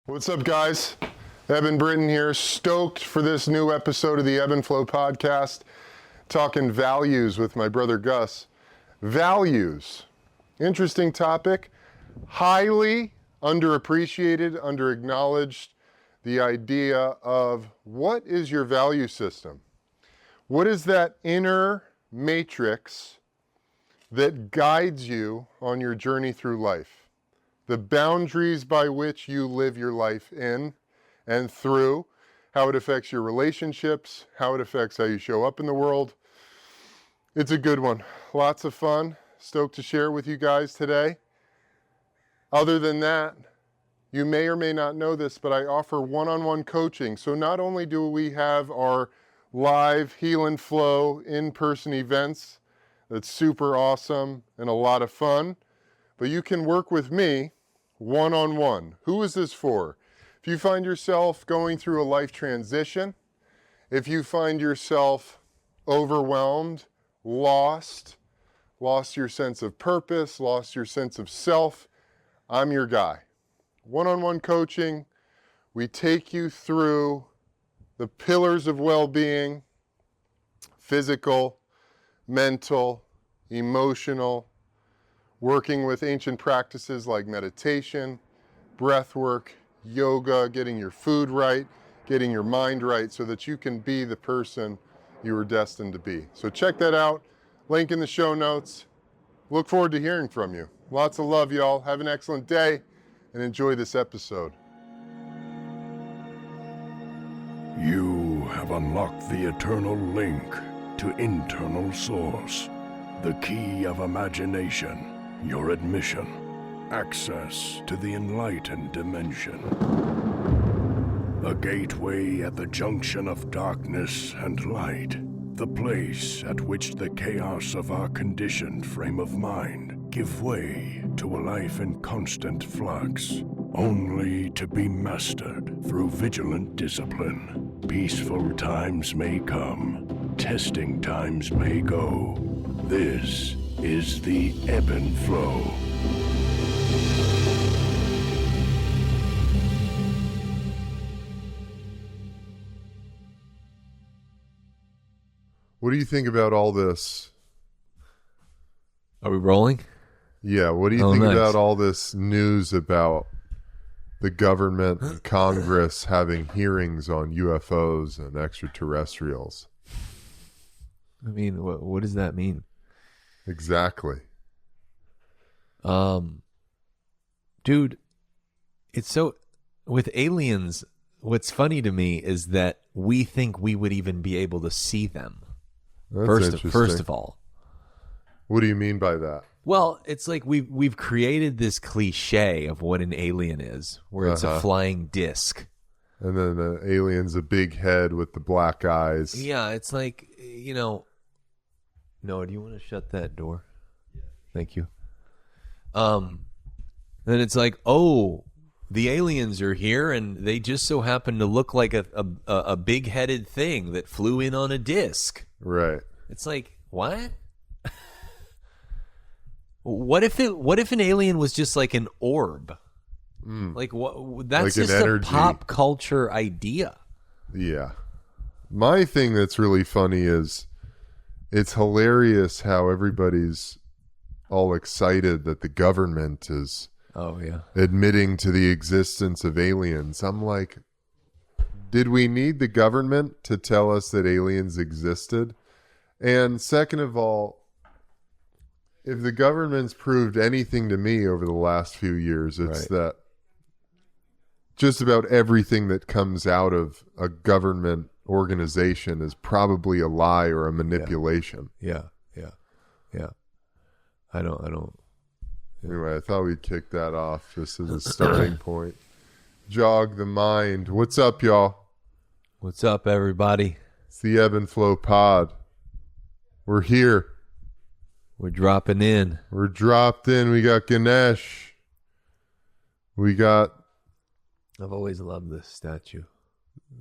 What's up, guys? Eben Britton here, stoked for this new episode of the Ebb and Flow podcast, talking values with my brother Gus. Values, interesting topic, highly underappreciated, underacknowledged, the idea of what is your value system? What is that inner matrix that guides you on your journey through life? The boundaries by which you live your life in and through, how it affects your relationships, how it affects how you show up in the world. It's a good one. Lots of fun. Stoked to share it with you guys today. Other than that, you may or may not know this, but I offer one-on-one coaching. So not only do we have our live Heal and Flow in-person events, that's super awesome and a lot of fun, but you can work with me one-on-one. Who is this for? If you find yourself going through a life transition, if you find yourself overwhelmed, lost your sense of purpose, lost your sense of self, I'm your guy. One-on-one coaching, we take you through the pillars of well-being, physical, mental, emotional, working with ancient practices like meditation, breath work, yoga, getting your food right, getting your mind right so that you can be the person you were destined to be. So check that out. Link in the show notes. Look forward to hearing from you. Lots of love, y'all. Have an excellent day and enjoy this episode. You have unlocked the eternal link to internal source, the key of imagination. Your admission, access to the enlightened dimension. A gateway at the junction of darkness and light. The place at which the chaos of our conditioned frame of mind give way to a life in constant flux, only to be mastered through vigilant discipline. Peaceful times may come, testing times may go. This is the Ebb and Flow. What do you think about all this? Are we rolling? Yeah, what do you think about all this news about the government and Congress having hearings on UFOs and extraterrestrials? I mean, what does that mean? Exactly. Dude, it's so, with aliens, what's funny to me is that we think we would even be able to see them. That's First of all. What do you mean by that? Well, it's like we've created this cliche of what an alien is, where it's a flying disc. And then the alien's a big head with the black eyes. Yeah, it's like, Noah, do you want to shut that door? Thank you. Then it's like, oh, the aliens are here, and they just so happen to look like a big-headed thing that flew in on a disc. Right. It's like, what? What if an alien was just like an orb? Like what? That's like just a pop culture idea. Yeah. My thing that's really funny is it's hilarious how everybody's all excited that the government is admitting to the existence of aliens. I'm like, did we need the government to tell us that aliens existed? And second of all, if the government's proved anything to me over the last few years, it's that just about everything that comes out of a government organization is probably a lie or a manipulation. Yeah. I don't. Anyway, I thought we'd kick that off just as a starting point. Jog the mind. What's up, y'all? What's up, everybody? It's the Ebb and Flow pod. We're here. We're dropping in. We're dropped in. We got Ganesh. We got... I've always loved this statue.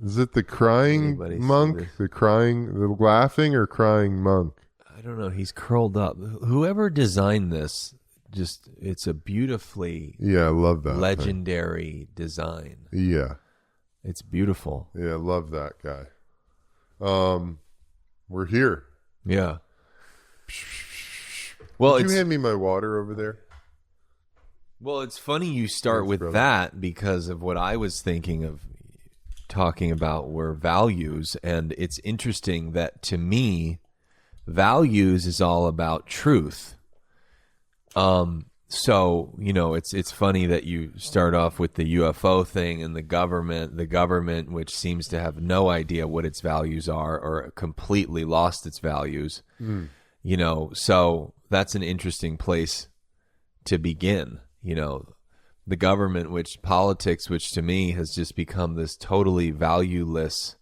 Is it the crying monk? The laughing or crying monk? I don't know. He's curled up. Whoever designed this it's a beautifully Yeah, I love that. legendary design. Yeah. It's beautiful. Yeah, I love that guy. We're here. Yeah. Well, Could you hand me my water over there? Well, it's funny you start Thanks, with brother. that because of what I was thinking of talking about were values. And it's interesting that to me, values is all about truth. So, you know, it's funny that you start off with the UFO thing and the government, which seems to have no idea what its values are or completely lost its values. You know, so that's an interesting place to begin. You know, the government, politics, which to me has just become this totally valueless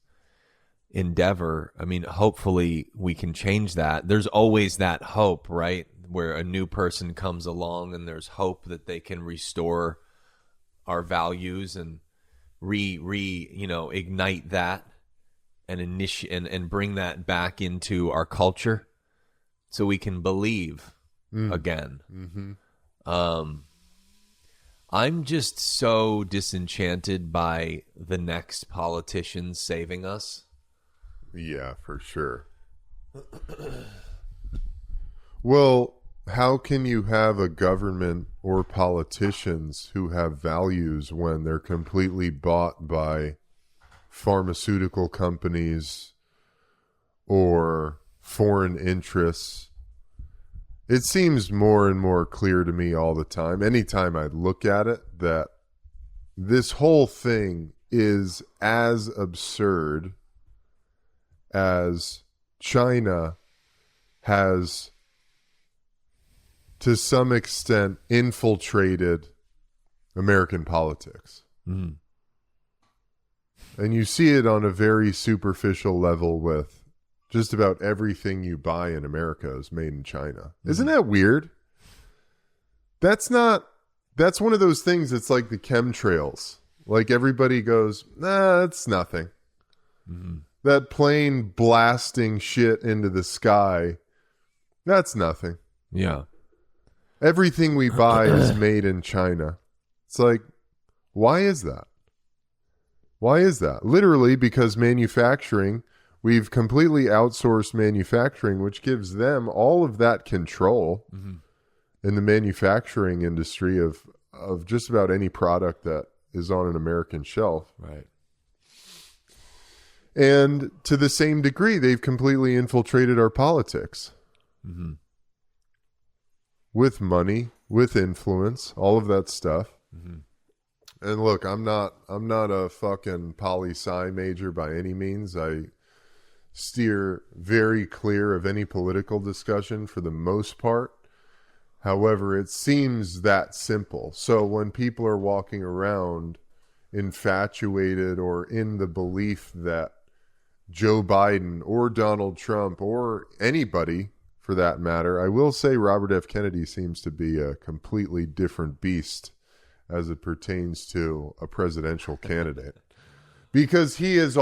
endeavor. I mean, hopefully we can change that. There's always that hope, right? Where a new person comes along and there's hope that they can restore our values and ignite that and and bring that back into our culture so we can believe again. Mm-hmm. I'm just so disenchanted by the next politician saving us. Yeah, for sure. Well, how can you have a government or politicians who have values when they're completely bought by pharmaceutical companies or foreign interests? It seems more and more clear to me all the time, anytime I look at it, that this whole thing is as absurd as China has, to some extent, infiltrated American politics. Mm. And you see it on a very superficial level with just about everything you buy in America is made in China. Isn't that weird? That's one of those things that's like the chemtrails. Like everybody goes, nah, it's nothing. Mm-hmm. That plane blasting shit into the sky, that's nothing. Yeah. Everything we buy is made in China. It's like, why is that? Why is that? Literally because manufacturing, we've completely outsourced manufacturing, which gives them all of that control in the manufacturing industry of just about any product that is on an American shelf. Right. And to the same degree, they've completely infiltrated our politics. Mm-hmm. With money, with influence, all of that stuff. Mm-hmm. And look, I'm not a fucking poli-sci major by any means. I steer very clear of any political discussion for the most part. However, it seems that simple. So when people are walking around infatuated or in the belief that Joe Biden or Donald Trump or anybody for that matter, I will say Robert F. Kennedy seems to be a completely different beast as it pertains to a presidential candidate. Because he has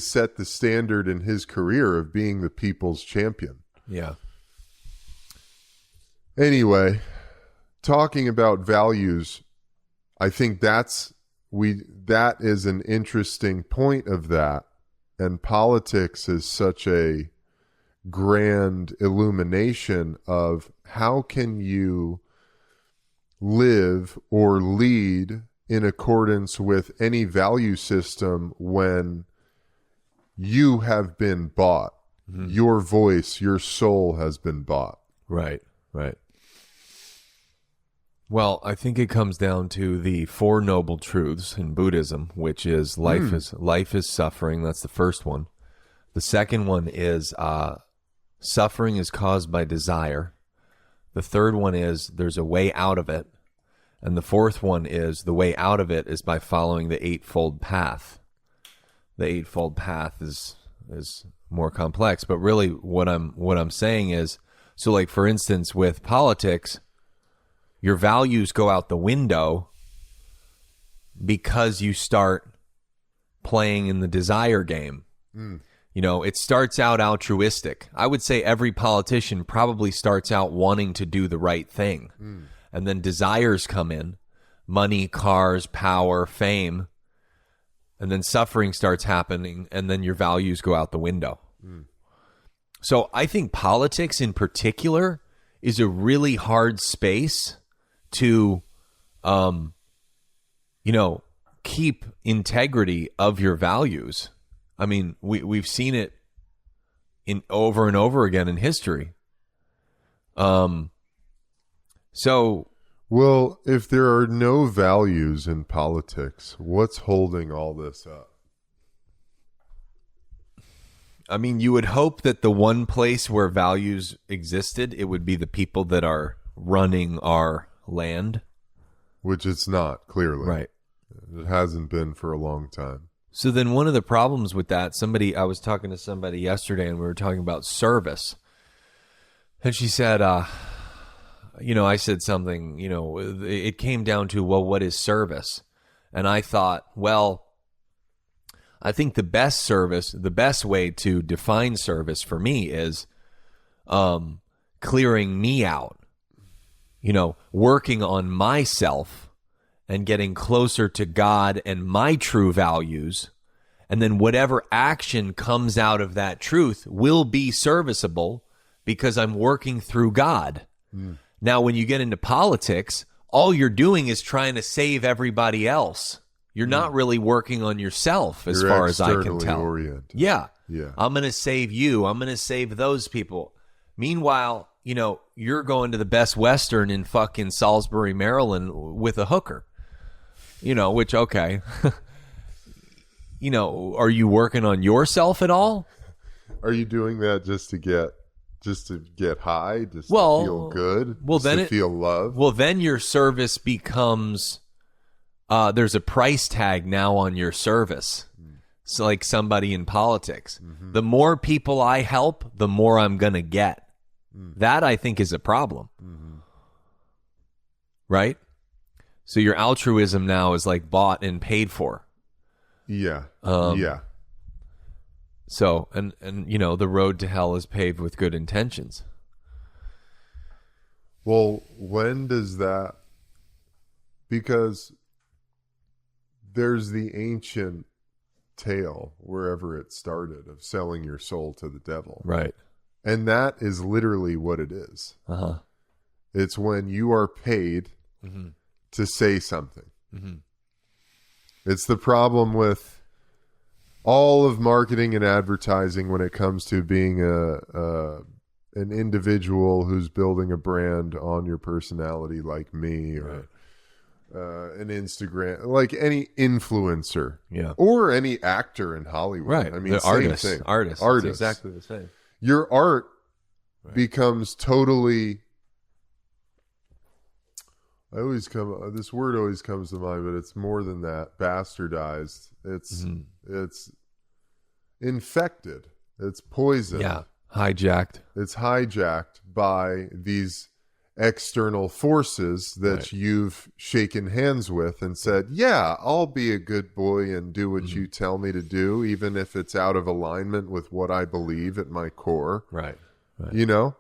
set the standard in his career of being the people's champion. Yeah. Anyway, talking about values, I think that is an interesting point of that. And politics is such a grand illumination of how can you live or lead in accordance with any value system when you have been bought. Mm-hmm. Your voice, your soul has been bought. Right, right. Well, I think it comes down to the Four Noble Truths in Buddhism, which is life is suffering. That's the first one. The second one is suffering is caused by desire. The third one is there's a way out of it. And the fourth one is the way out of it is by following the Eightfold Path. The Eightfold Path is more complex, but really what I'm saying is, so like for instance with politics, your values go out the window because you start playing in the desire game. It starts out altruistic. I would say every politician probably starts out wanting to do the right thing. And then desires come in, money, cars, power, fame, and then suffering starts happening, and then your values go out the window. So I think politics in particular is a really hard space to, keep integrity of your values. I mean, we've seen it in over and over again in history. So, Well, if there are no values in politics, what's holding all this up? I mean, you would hope that the one place where values existed, it would be the people that are running our land. Which it's not, clearly. Right. It hasn't been for a long time. So then one of the problems with that, I was talking to somebody yesterday and we were talking about service. And she said, I said something, it came down to, well, what is service? And I thought, well, I think the best way to define service for me is clearing me out, working on myself and getting closer to God and my true values. And then whatever action comes out of that truth will be serviceable because I'm working through God. Now, when you get into politics, all you're doing is trying to save everybody else. You're not really working on yourself as far as I can tell. Oriented. Yeah. Yeah. I'm going to save you. I'm going to save those people. Meanwhile, you're going to the Best Western in fucking Salisbury, Maryland with a hooker. Which, okay. Are you working on yourself at all? Are you doing that just to get high, to feel good, to feel love? Well, then your service becomes there's a price tag now on your service. It's like somebody in politics. The more people I help, the more I'm going to get. That, I think, is a problem. Right? So your altruism now is like bought and paid for. Yeah. Yeah. So, and the road to hell is paved with good intentions. Well, when does that... Because there's the ancient tale, wherever it started, of selling your soul to the devil. Right. And that is literally what it is. It's when you are paid to say something. It's the problem with all of marketing and advertising when it comes to being an individual who's building a brand on your personality, like me, or an Instagram, like any influencer, or any actor in Hollywood. Right. I mean, the artist. Artists. It's exactly the same. Your art becomes totally... this word always comes to mind, but it's more than that. Bastardized. It's infected. It's poisoned. Yeah. Hijacked. It's hijacked by these external forces that you've shaken hands with and said, yeah, I'll be a good boy and do what you tell me to do, even if it's out of alignment with what I believe at my core. Right. Yeah.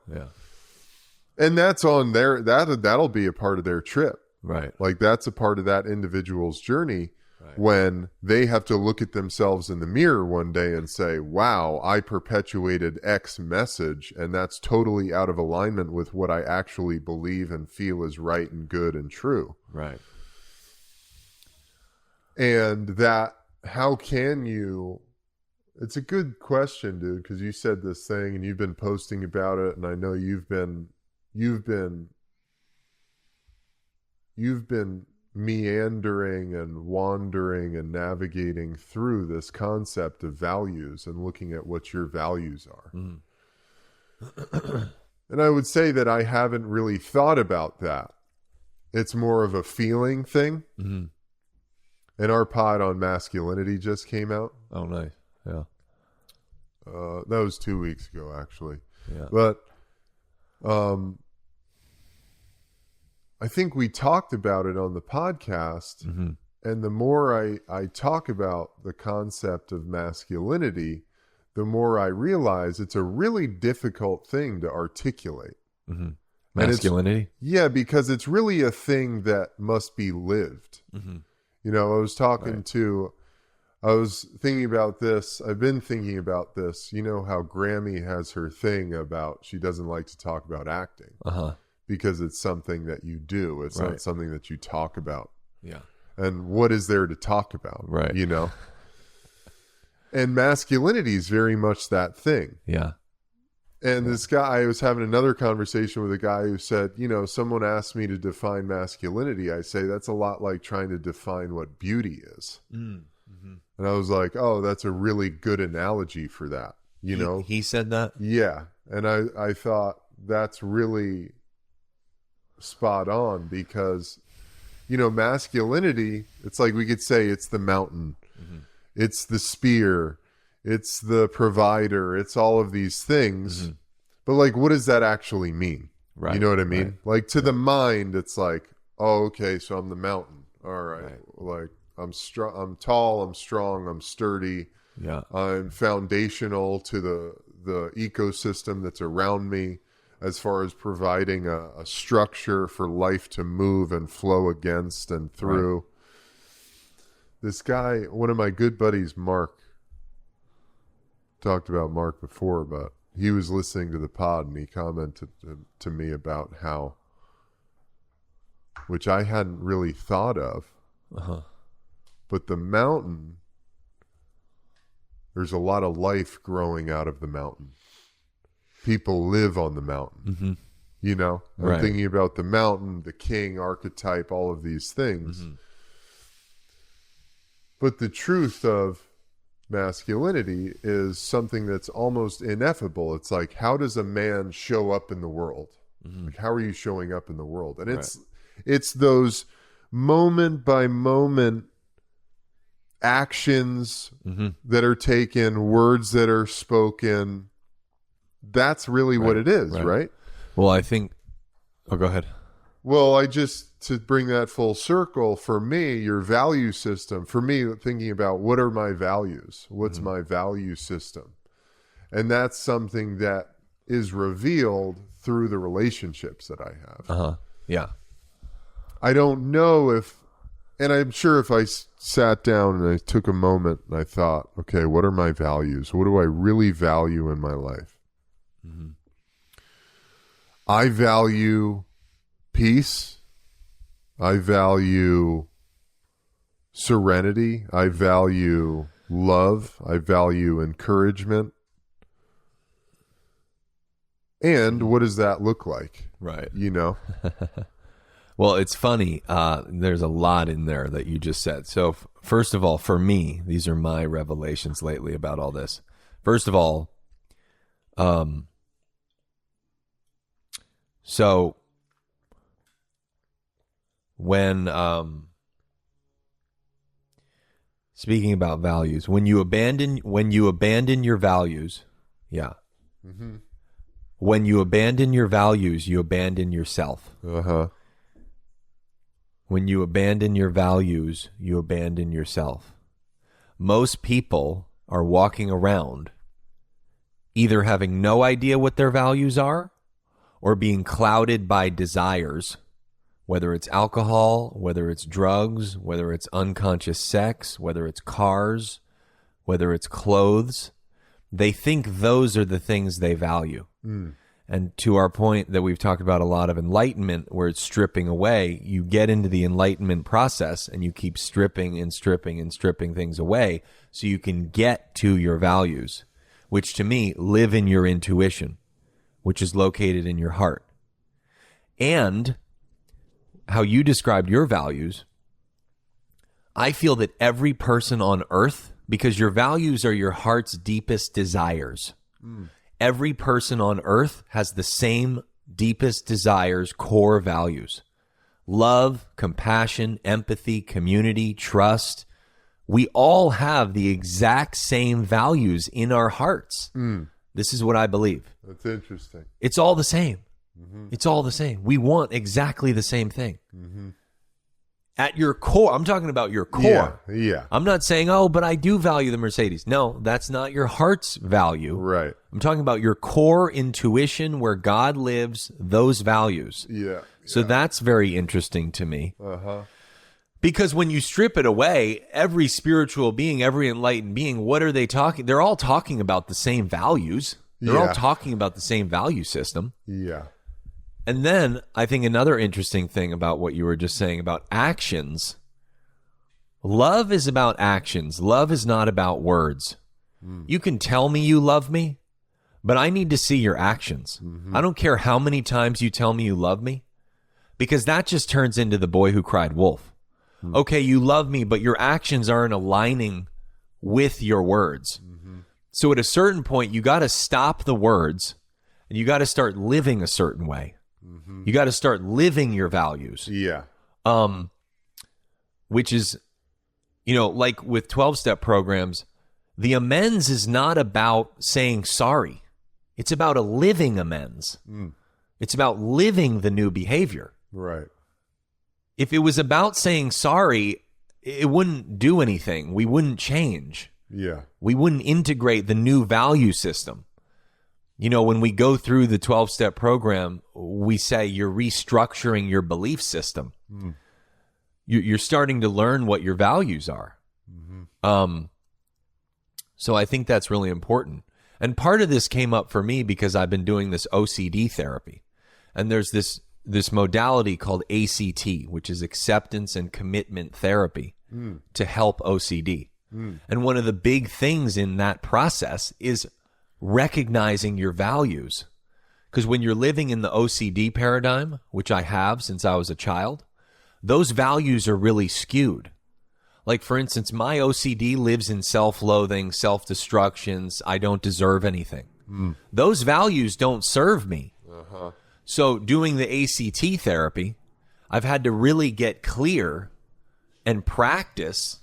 And that's on that'll be a part of their trip. Right. Like that's a part of that individual's journey when they have to look at themselves in the mirror one day and say, wow, I perpetuated X message and that's totally out of alignment with what I actually believe and feel is right and good and true. Right. And how can you... It's a good question, dude, because you said this thing and you've been posting about it, and I know you've been meandering and wandering and navigating through this concept of values and looking at what your values are. And I would say that I haven't really thought about that. It's more of a feeling thing. And our pod on masculinity just came out. Oh, nice. Yeah. That was 2 weeks ago, actually. Yeah. But I think we talked about it on the podcast. And the more I talk about the concept of masculinity, the more I realize it's a really difficult thing to articulate. Mm-hmm. Masculinity? Yeah, because it's really a thing that must be lived. Mm-hmm. You know, I was thinking about this. I've been thinking about this. You know how Grammy has her thing about she doesn't like to talk about acting because it's something that you do. It's not something that you talk about. Yeah. And what is there to talk about? Right. You know? And masculinity is very much that thing. Yeah. And this guy, I was having another conversation with a guy who said, you know, someone asked me to define masculinity. I say, that's a lot like trying to define what beauty is. Mm-hmm. And I was like, oh, that's a really good analogy for that. You know? He said that? Yeah. And I thought that's really spot on because, you know, masculinity, it's like we could say it's the mountain. Mm-hmm. It's the spear. It's the provider. It's all of these things. Mm-hmm. But like, what does that actually mean? Right. You know what I mean? Right. Like to the mind, it's like, oh, okay, so I'm the mountain. All right. Like I'm strong. I'm tall. I'm strong. I'm sturdy. Yeah. I'm foundational to the ecosystem that's around me as far as providing a structure for life to move and flow against and through. Right. This guy, one of my good buddies, Mark, talked about Mark before, but he was listening to the pod and he commented to me about how, which I hadn't really thought of, but the mountain, there's a lot of life growing out of the mountain. People live on the mountain. Mm-hmm. You know, I'm thinking about the mountain, the king archetype, all of these things. Mm-hmm. But the truth of masculinity is something that's almost ineffable. It's like, how does a man show up in the world? Mm-hmm. Like, how are you showing up in the world? And it's those moment by moment actions that are taken, words that are spoken. That's really what it is, right? Well, I think... Oh, go ahead. Well, to bring that full circle, for me, your value system, for me, thinking about what are my values? What's my value system? And that's something that is revealed through the relationships that I have. Yeah. I don't know and I'm sure if I sat down and I took a moment and I thought, okay, what are my values? What do I really value in my life? Mm-hmm. I value peace. I value serenity. I value love. I value encouragement. And what does that look like? Right. You know? Well, it's funny. There's a lot in there that you just said. So first of all, for me, these are my revelations lately about all this. First of all, so when speaking about values, when you abandon your values, when you abandon your values, you abandon yourself. When you abandon your values, you abandon yourself. Most people are walking around either having no idea what their values are or being clouded by desires, whether it's alcohol, whether it's drugs, whether it's unconscious sex, whether it's cars, whether it's clothes. They think those are the things they value. And to our point that we've talked about a lot of enlightenment, where it's stripping away, you get into the enlightenment process and you keep stripping and stripping and stripping things away so you can get to your values, which to me live in your intuition, which is located in your heart. And how you described your values, I feel that every person on earth, because your values are your heart's deepest desires. Every person on earth has the same deepest desires, core values. Love, compassion, empathy, community, trust. We all have the exact same values in our hearts. This is what I believe. That's interesting. It's all the same. It's all the same. We want exactly the same thing. at your core, I'm talking about your core. Yeah. I'm not saying, oh, but I do value the Mercedes. No, that's not your heart's value. Right. I'm talking about your core intuition where God lives, those values. Yeah. So that's very interesting to me. Uh-huh. Because when you strip it away, every spiritual being, every enlightened being, what are they talking? They're all talking about the same values. They're all talking about the same value system. Yeah. And then I think another interesting thing about what you were just saying about actions, love is about actions. Love is not about words. You can tell me you love me, but I need to see your actions. I don't care how many times you tell me you love me, because that just turns into the boy who cried wolf. Okay, you love me, but your actions aren't aligning with your words. So at a certain point, you got to stop the words and you got to start living a certain way. You got to start living your values. Yeah. Which is, like with 12-step programs, the amends is not about saying sorry. It's about a living amends. It's about living the new behavior. Right. If it was about saying sorry, it wouldn't do anything. We wouldn't change. Yeah. We wouldn't integrate the new value system. When we go through the 12-step program, we say you're restructuring your belief system. You're starting to learn what your values are. So I think that's really important. And part of this came up for me because I've been doing this OCD therapy. And there's this modality called ACT, which is acceptance and commitment therapy to help OCD. And one of the big things in that process is recognizing your values. Because when you're living in the OCD paradigm, which I have since I was a child, those values are really skewed. Like, for instance, my OCD lives in self-loathing, self-destructions, I don't deserve anything. Those values don't serve me. So doing the ACT therapy, I've had to really get clear and practice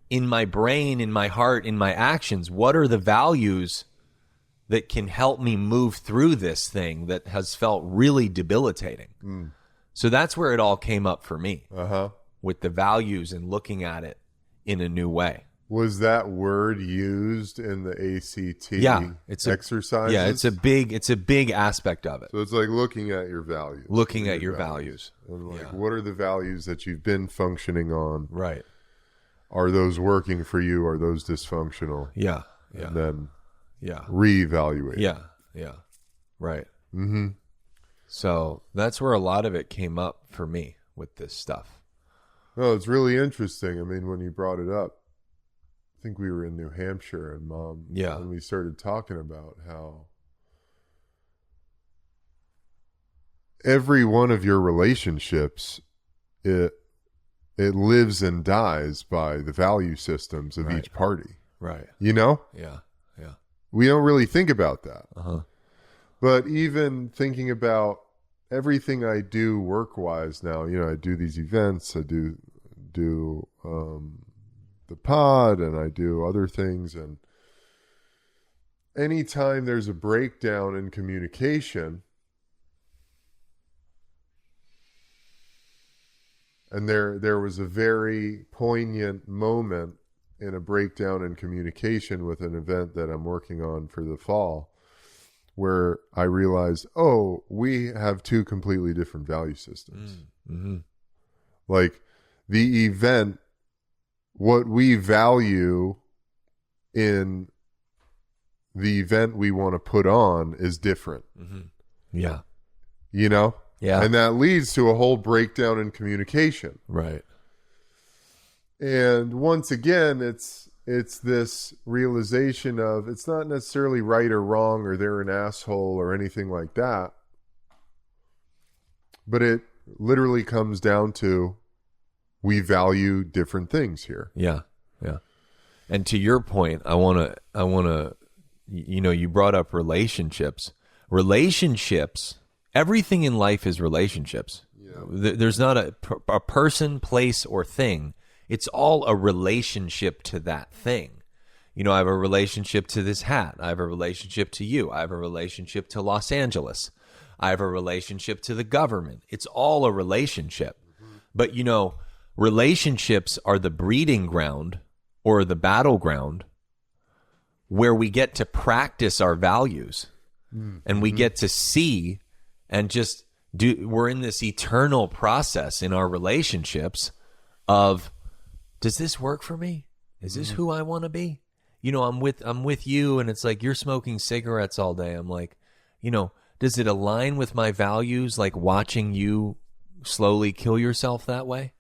in my brain, in my heart, in my actions. What are the values that can help me move through this thing that has felt really debilitating? So that's where it all came up for me, with the values and looking at it in a new way. Was that word used in the ACT exercises? It's a big aspect of it. So it's like looking at your values. Looking at your values. And what are the values that you've been functioning on? Right. Are those working for you? Are those dysfunctional? Yeah. And then Yeah. reevaluate. Yeah. Right. So that's where a lot of it came up for me with this stuff. No, it's really interesting. I mean, when you brought it up, I think we were in New Hampshire and Mom, when we started talking about how every one of your relationships, it lives and dies by the value systems of each party. Right. Yeah. We don't really think about that. But even thinking about everything I do work-wise now, I do these events, I do the pod, and I do other things. And anytime there's a breakdown in communication, and there was a very poignant moment in a breakdown in communication with an event that I'm working on for the fall, where I realized, we have two completely different value systems. Like the event, what we value in the event we want to put on is different. Yeah. Yeah. And that leads to a whole breakdown in communication. Right. And once again, it's this realization of it's not necessarily right or wrong or they're an asshole or anything like that. But it literally comes down to we value different things here. Yeah. And to your point, I want to you brought up relationships. Everything in life is relationships. There's not a person, place, or thing. It's all a relationship to that thing. I have a relationship to this hat. I have a relationship to you. I have a relationship to Los Angeles. I have a relationship to the government. It's all a relationship. But, relationships are the breeding ground or the battleground where we get to practice our values and we get to see and just do. We're in this eternal process in our relationships of, does this work for me? Is this who I want to be? You know, I'm with you, and it's like you're smoking cigarettes all day. I'm like, you know, does it align with my values, like watching you slowly kill yourself that way?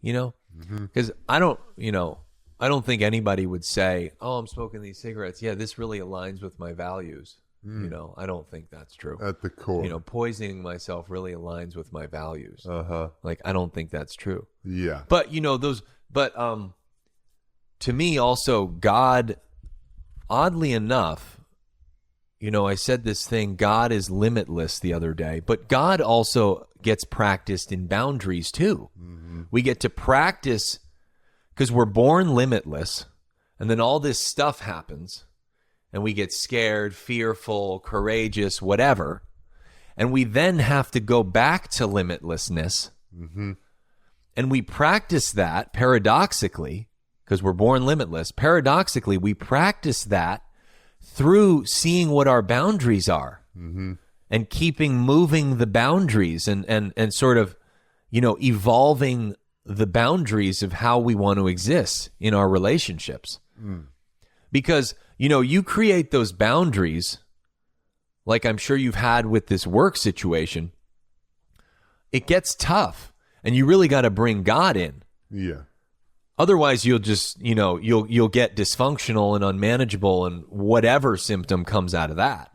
You know? Because I don't think anybody would say, oh, I'm smoking these cigarettes. Yeah, this really aligns with my values. You know, I don't think that's true. At the core. You know, poisoning myself really aligns with my values. Uh-huh. Like, I don't think that's true. Yeah. But, you know, to me also, God, oddly enough, you know, I said this thing, God is limitless the other day, but God also gets practiced in boundaries too. We get to practice because we're born limitless, and then all this stuff happens, and we get scared, fearful, courageous, whatever, and we then have to go back to limitlessness, and we practice that paradoxically, because we're born limitless. Paradoxically, we practice that through seeing what our boundaries are and keeping moving the boundaries and sort of, you know, evolving the boundaries of how we want to exist in our relationships. Because, you know, you create those boundaries, like I'm sure you've had with this work situation. It gets tough, and you really got to bring God in. Yeah. Otherwise, you'll just, you know, you'll get dysfunctional and unmanageable, and whatever symptom comes out of that.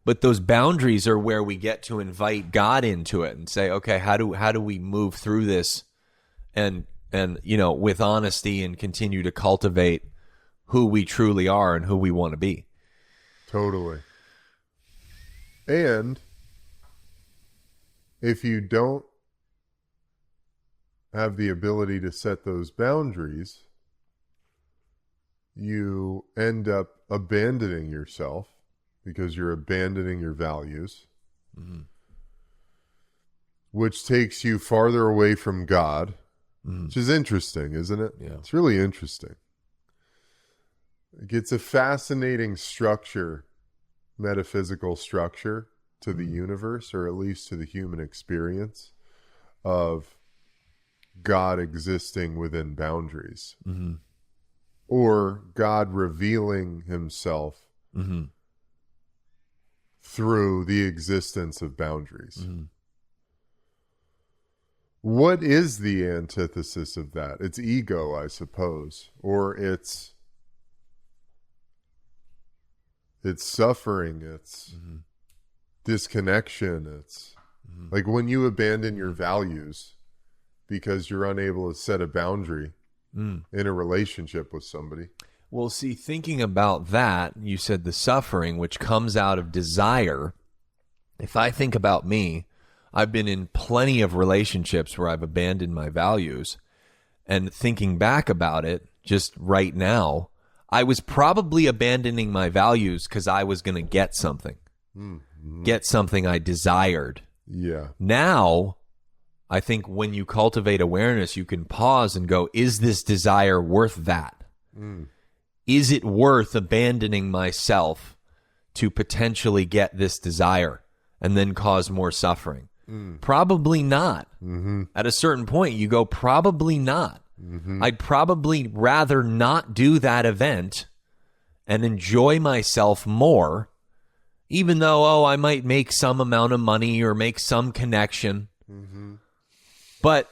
But those boundaries are where we get to invite God into it and say, okay, how do we move through this, and you know, with honesty, and continue to cultivate who we truly are and who we want to be. Totally. And if you don't have the ability to set those boundaries, you end up abandoning yourself because you're abandoning your values, which takes you farther away from God, which is interesting, isn't it? Yeah. It's really interesting. It's a fascinating structure, metaphysical structure to the universe, or at least to the human experience of God existing within boundaries, or God revealing himself through the existence of boundaries. What is the antithesis of that? It's ego, I suppose, or it's suffering, it's disconnection, it's like when you abandon your values because you're unable to set a boundary in a relationship with somebody. Well, see, thinking about that, you said the suffering, which comes out of desire. If I think about me, I've been in plenty of relationships where I've abandoned my values, and thinking back about it just right now, I was probably abandoning my values because I was going to get something, get something I desired. Yeah. Now, I think when you cultivate awareness, you can pause and go, is this desire worth that? Is it worth abandoning myself to potentially get this desire and then cause more suffering? Probably not. At a certain point, you go, probably not. I'd probably rather not do that event and enjoy myself more, even though, I might make some amount of money or make some connection. But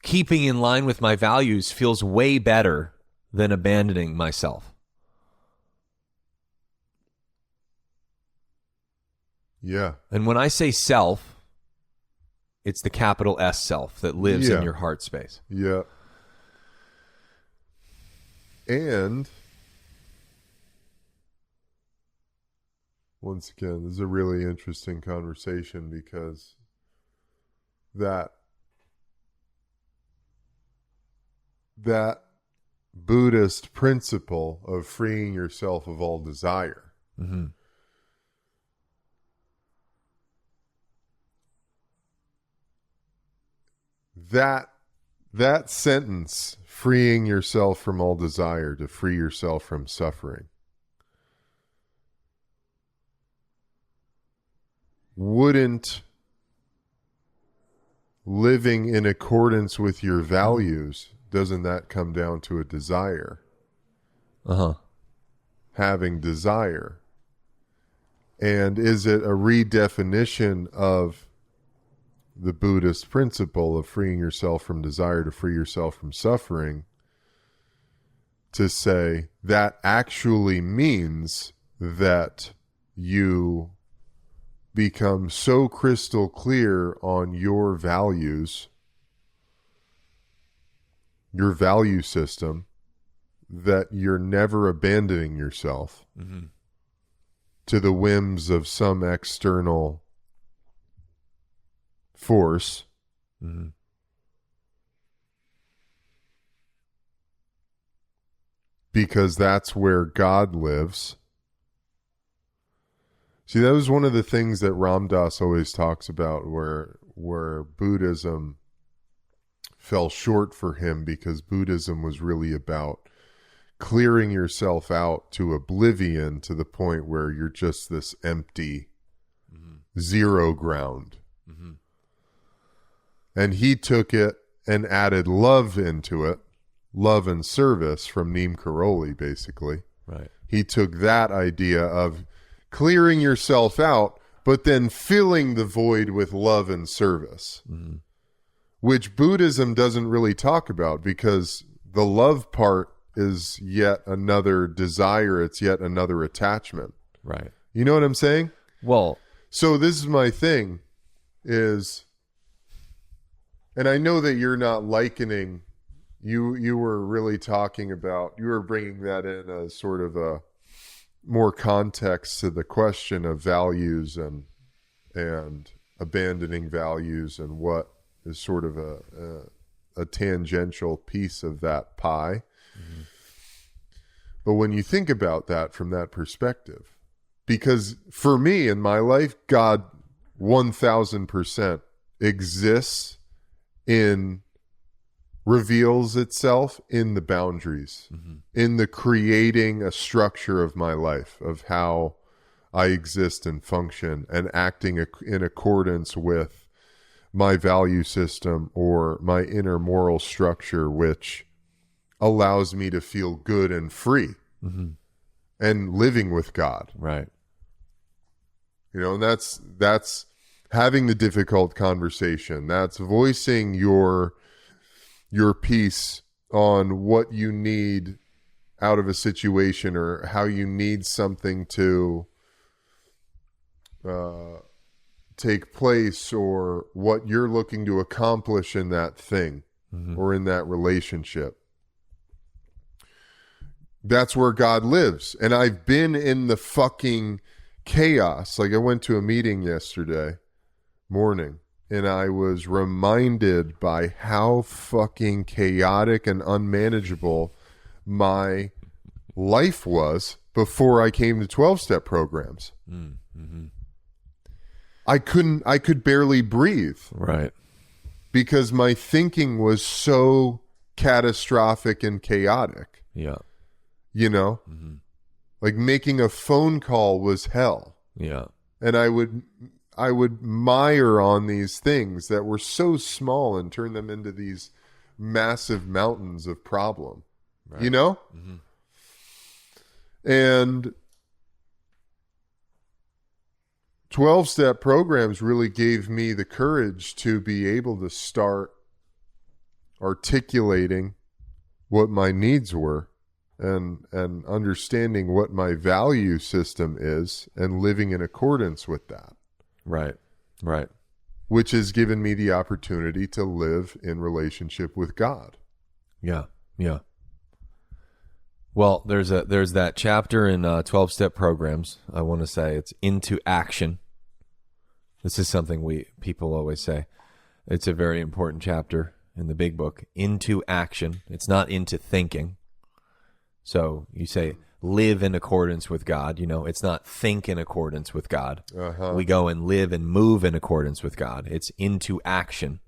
keeping in line with my values feels way better than abandoning myself. Yeah. And when I say self, it's the capital S self that lives in your heart space. Yeah. And once again, this is a really interesting conversation because that Buddhist principle of freeing yourself of all desire that that sentence, freeing yourself from all desire to free yourself from suffering, wouldn't living in accordance with your values, doesn't that come down to a desire? Having desire. And is it a redefinition of the Buddhist principle of freeing yourself from desire to free yourself from suffering, to say that actually means that you become so crystal clear on your values, your value system, that you're never abandoning yourself to the whims of some external force. Because that's where God lives. See, that was one of the things that Ram Dass always talks about, where Buddhism fell short for him, because Buddhism was really about clearing yourself out to oblivion, to the point where you're just this empty zero ground. And he took it and added love into it, love and service, from Neem Karoli, basically. Right. He took that idea of clearing yourself out, but then filling the void with love and service, which Buddhism doesn't really talk about, because the love part is yet another desire. It's yet another attachment. Right. You know what I'm saying? Well, so this is my thing is, and I know that you're not likening, you were really talking about, you were bringing that in as sort of a more context to the question of values and abandoning values, and what is sort of a tangential piece of that pie. But when you think about that from that perspective, because for me in my life, God 1000% exists reveals itself in the boundaries, in the creating a structure of my life, of how I exist and function, and acting in accordance with my value system or my inner moral structure, which allows me to feel good and free and living with God. right. You know, and that's having the difficult conversation. That's voicing your piece on what you need out of a situation, or how you need something to take place, or what you're looking to accomplish in that thing or in that relationship. That's where God lives. And I've been in the fucking chaos. Like, I went to a meeting yesterday morning, and I was reminded by how fucking chaotic and unmanageable my life was before I came to 12-step programs. I could barely breathe. Right. Because my thinking was so catastrophic and chaotic. Yeah. You know? Like, making a phone call was hell. Yeah. And I would mire on these things that were so small and turn them into these massive mountains of problem. Right. You know? And 12-step programs really gave me the courage to be able to start articulating what my needs were, and understanding what my value system is, and living in accordance with that. Right. Right. Which has given me the opportunity to live in relationship with God. Yeah. Yeah. Well, there's that chapter in 12-step programs. I want to say it's into action. This is something people always say. It's a very important chapter in the big book. Into action. It's not into thinking. So you say live in accordance with God. You know, it's not think in accordance with God. We go and live and move in accordance with God. It's into action.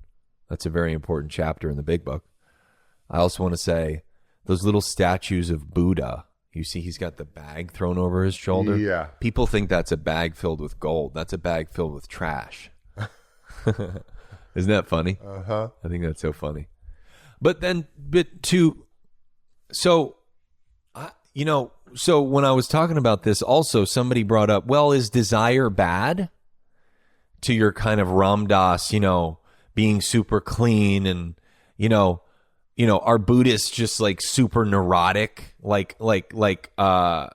That's a very important chapter in the big book. I also want to say those little statues of Buddha. You see he's got the bag thrown over his shoulder? Yeah. People think that's a bag filled with gold. That's a bag filled with trash. Isn't that funny? Uh-huh. I think that's so funny. But so when I was talking about this also, somebody brought up, well, is desire bad? To your kind of Ram Dass, being super clean and, are Buddhists just like super neurotic? Like Ram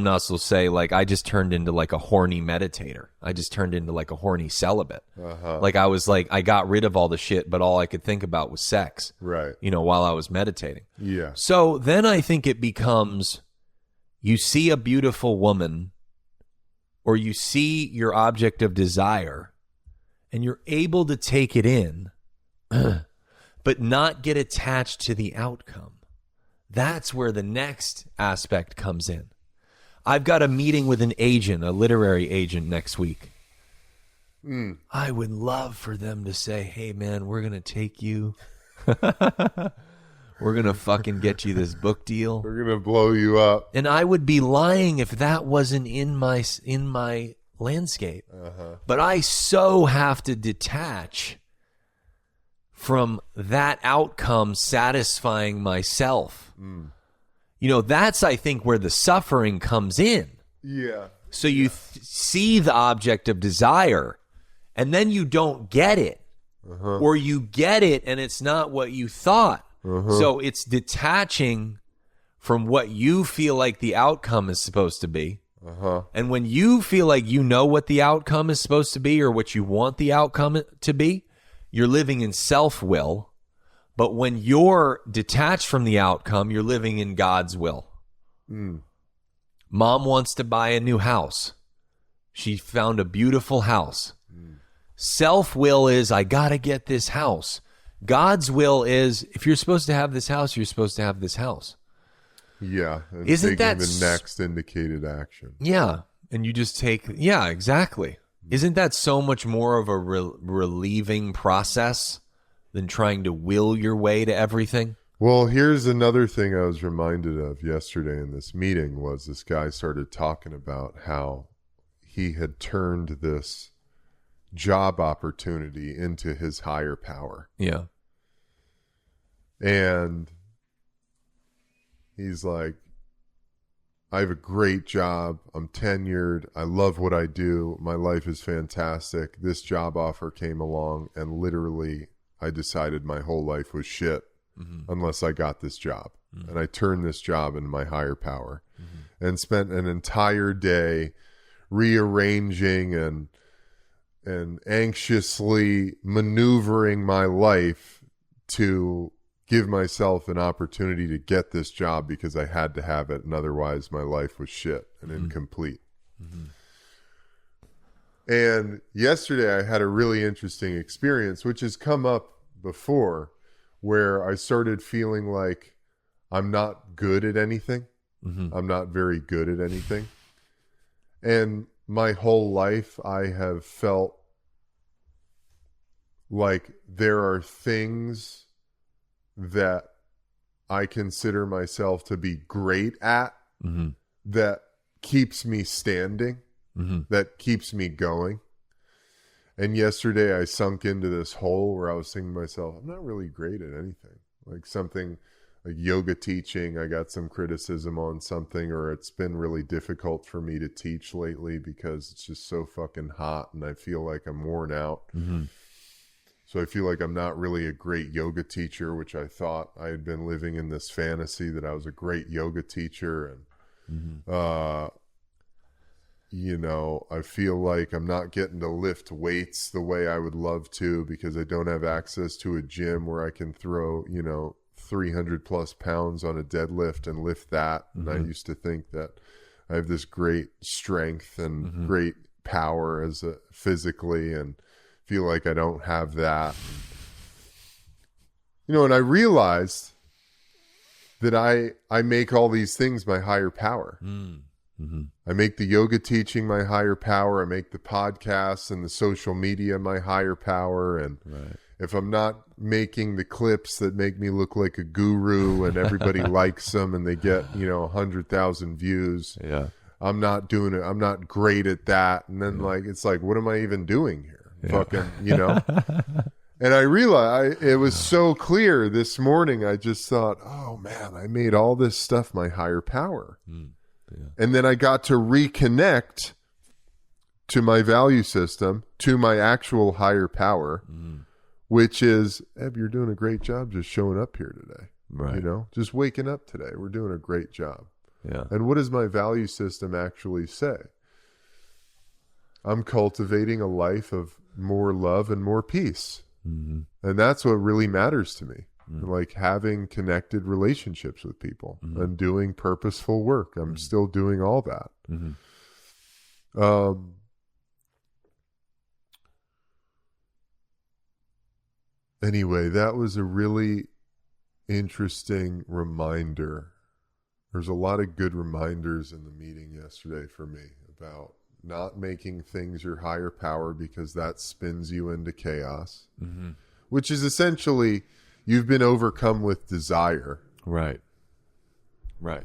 Dass will say, like, I just turned into like a horny meditator. I just turned into like a horny celibate. Uh-huh. Like I was like, I got rid of all the shit, but all I could think about was sex. Right. While I was meditating. Yeah. So then I think it becomes, you see a beautiful woman or you see your object of desire and you're able to take it in, but not get attached to the outcome. That's where the next aspect comes in. I've got a meeting with an agent, a literary agent next week. I would love for them to say, hey, man, we're going to take you. We're going to fucking get you this book deal. We're going to blow you up. And I would be lying if that wasn't in my landscape. Uh-huh. But I so have to detach from that outcome satisfying myself. That's, I think, where the suffering comes in. Yeah. So you see the object of desire, and then you don't get it. Uh-huh. Or you get it, and it's not what you thought. Uh-huh. So it's detaching from what you feel like the outcome is supposed to be. Uh-huh. And when you feel like you know what the outcome is supposed to be or what you want the outcome to be, you're living in self-will. But when you're detached from the outcome, you're living in God's will. Mom wants to buy a new house. She found a beautiful house. Self-will is, I got to get this house. God's will is, if you're supposed to have this house, you're supposed to have this house. Yeah. And Isn't taking that the next indicated action? Yeah. And you just take, yeah, exactly. Isn't that so much more of a relieving process than trying to will your way to everything? Well, here's another thing I was reminded of yesterday in this meeting was this guy started talking about how he had turned this job opportunity into his higher power. Yeah. And he's like, I have a great job. I'm tenured. I love what I do. My life is fantastic. This job offer came along and literally I decided my whole life was shit unless I got this job. And I turned this job into my higher power and spent an entire day rearranging and anxiously maneuvering my life to give myself an opportunity to get this job because I had to have it, and otherwise my life was shit and incomplete. And yesterday I had a really interesting experience, which has come up before, where I started feeling like I'm not good at anything. I'm not very good at anything. And my whole life I have felt like there are things that I consider myself to be great at that keeps me standing, that keeps me going. And yesterday I sunk into this hole where I was thinking to myself, I'm not really great at anything. Like something like yoga teaching, I got some criticism on something, or it's been really difficult for me to teach lately because it's just so fucking hot and I feel like I'm worn out. So I feel like I'm not really a great yoga teacher, which I thought I had been living in this fantasy that I was a great yoga teacher. And, I feel like I'm not getting to lift weights the way I would love to because I don't have access to a gym where I can throw, 300 plus pounds on a deadlift and lift that. And I used to think that I have this great strength and great power physically, and feel like I don't have that. And I realized that I make all these things my higher power. I make the yoga teaching my higher power. I make the podcasts and the social media my higher power. if I'm not making the clips that make me look like a guru and everybody likes them and they get, 100,000 views, Yeah. I'm not doing it. I'm not great at that. And then it's like, what am I even doing here? Fucking, And I realized it was so clear this morning. I just thought, oh man, I made all this stuff my higher power. And then I got to reconnect to my value system, to my actual higher power, which is, Eb, you're doing a great job just showing up here today. Right. Just waking up today. We're doing a great job. Yeah. And what does my value system actually say? I'm cultivating a life of more love and more peace. And that's what really matters to me. Like having connected relationships with people and doing purposeful work. I'm still doing all that. Anyway, that was a really interesting reminder. There's a lot of good reminders in the meeting yesterday for me about not making things your higher power because that spins you into chaos, which is essentially you've been overcome with desire. Right.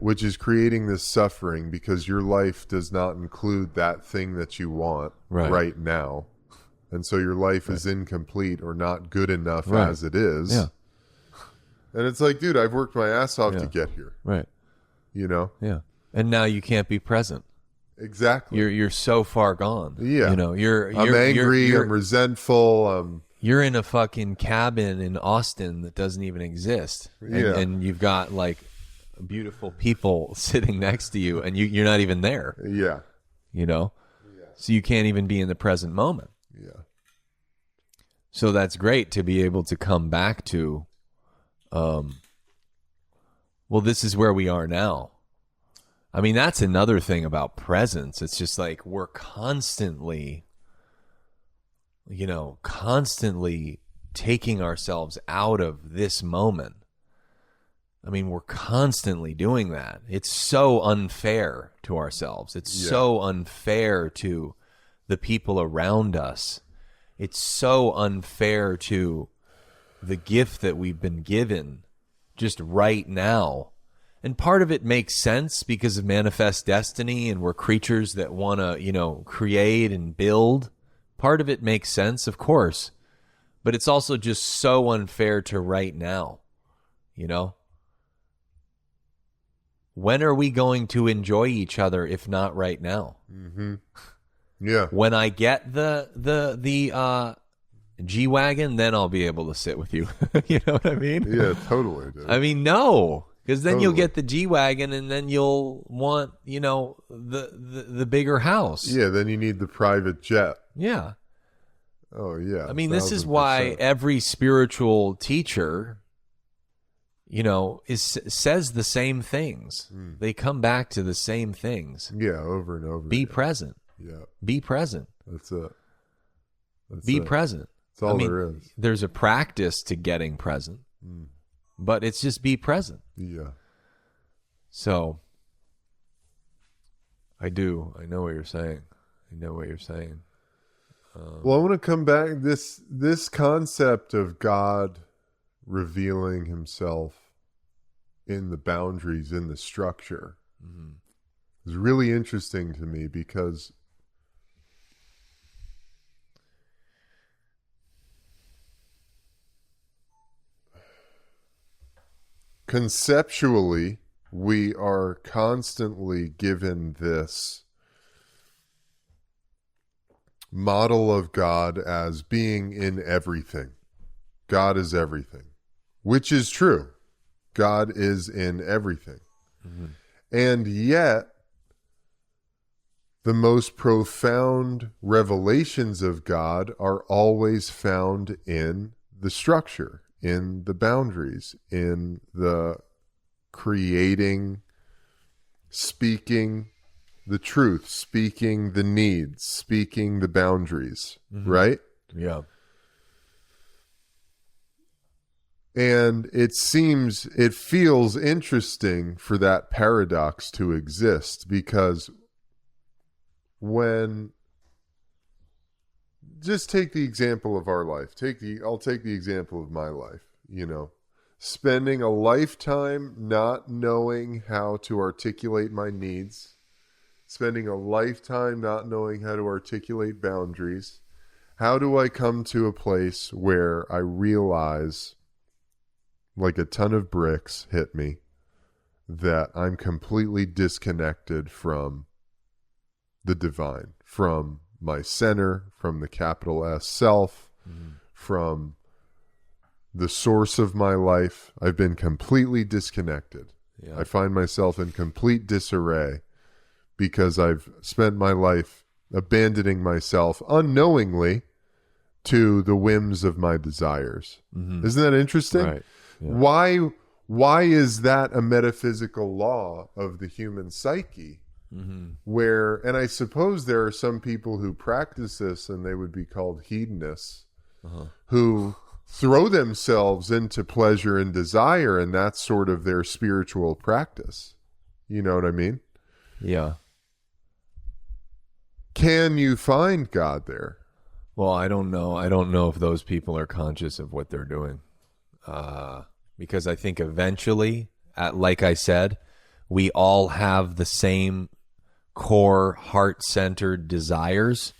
Which is creating this suffering because your life does not include that thing that you want right now. And so your life is incomplete or not good enough as it is. Yeah. And it's like, dude, I've worked my ass off to get here. Right. Yeah. And now you can't be present. Exactly. You're so far gone. Yeah. I'm angry. I'm resentful. You're in a fucking cabin in Austin that doesn't even exist. And you've got like beautiful people sitting next to you and you're not even there. Yeah. So you can't even be in the present moment. Yeah. So that's great to be able to come back to, this is where we are now. I mean, that's another thing about presence. It's just like we're constantly taking ourselves out of this moment. I mean, we're constantly doing that. It's so unfair to ourselves. It's so unfair to the people around us. It's so unfair to the gift that we've been given just right now. And part of it makes sense because of manifest destiny and we're creatures that want to, create and build. Part of it makes sense, of course. But it's also just so unfair to right now, When are we going to enjoy each other if not right now? Yeah. When I get the G-Wagon, then I'll be able to sit with you. You know what I mean? Yeah, totally, dude. I mean, no. Because then you'll get the G-Wagon and then you'll want, the bigger house. Yeah, then you need the private jet. Yeah. Oh, yeah. I mean, this is why every spiritual teacher, says the same things. They come back to the same things. Yeah, over and over. Be present. Yeah. Be present. That's it. Be present. That's all there is. There's a practice to getting present. But it's just be present. Yeah. So, I know what you're saying. Well, I want to come back. This concept of God revealing himself in the boundaries, in the structure, is really interesting to me because conceptually, we are constantly given this model of God as being in everything. God is everything, which is true. God is in everything. And yet, the most profound revelations of God are always found in the structure, in the boundaries, in the creating, speaking the truth, speaking the needs, speaking the boundaries, right? Yeah. And it feels interesting for that paradox to exist because when just take the example of our life. I'll take the example of my life, spending a lifetime not knowing how to articulate my needs, spending a lifetime not knowing how to articulate boundaries. How do I come to a place where I realize, like a ton of bricks hit me, that I'm completely disconnected from the divine, from my center, from the capital S self, from the source of my life? I've been completely disconnected. Yeah. I find myself in complete disarray because I've spent my life abandoning myself unknowingly to the whims of my desires. Isn't that interesting? Right. Yeah. Why is that a metaphysical law of the human psyche? Where, and I suppose there are some people who practice this and they would be called hedonists, who throw themselves into pleasure and desire, and that's sort of their spiritual practice. You know what I mean? Yeah. Can you find God there? Well, I don't know. I don't know if those people are conscious of what they're doing. Because I think eventually, like I said, we all have the same core heart-centered desires,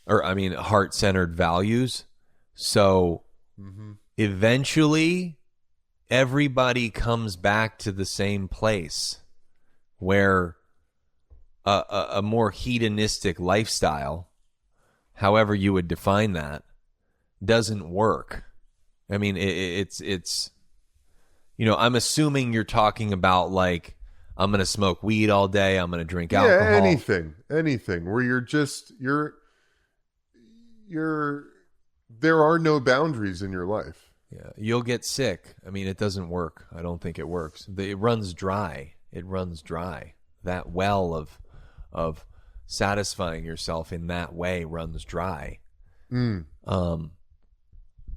heart-centered values. So eventually, everybody comes back to the same place where a more hedonistic lifestyle, however you would define that, doesn't work. I mean, it's I'm assuming you're talking about like, I'm going to smoke weed all day, I'm going to drink alcohol. Anything where there are no boundaries in your life. Yeah, you'll get sick. I mean, it doesn't work. I don't think it works. It runs dry. That well of satisfying yourself in that way runs dry. And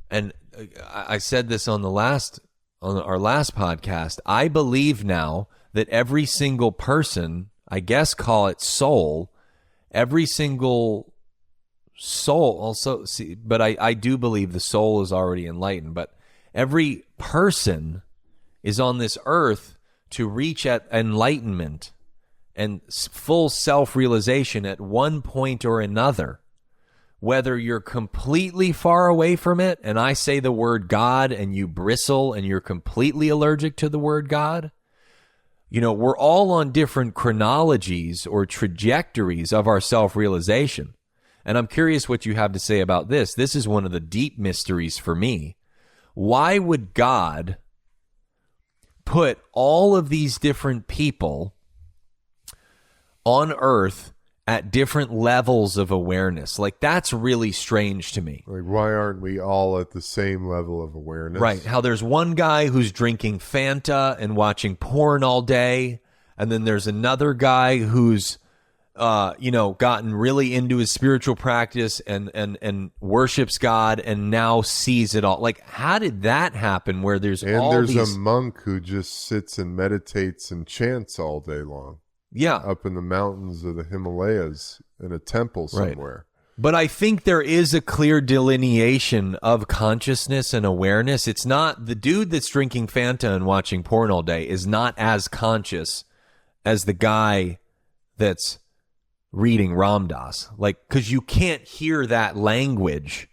I said this on our last podcast. I believe now that every single person, I guess call it soul, every single soul also, but I do believe the soul is already enlightened, but every person is on this earth to reach at enlightenment and full self-realization at one point or another. Whether you're completely far away from it, and I say the word God and you bristle and you're completely allergic to the word God, we're all on different chronologies or trajectories of our self-realization. And I'm curious what you have to say about this. This is one of the deep mysteries for me. Why would God put all of these different people on earth at different levels of awareness? Like, that's really strange to me. Like, why aren't we all at the same level of awareness? Right. How there's one guy who's drinking Fanta and watching porn all day, and then there's another guy who's gotten really into his spiritual practice and worships God and now sees it all. Like, how did that happen where there's a monk who just sits and meditates and chants all day long. Yeah. Up in the mountains of the Himalayas in a temple somewhere. Right. But I think there is a clear delineation of consciousness and awareness. It's not the dude that's drinking Fanta and watching porn all day is not as conscious as the guy that's reading Ram Dass. Like, because you can't hear that language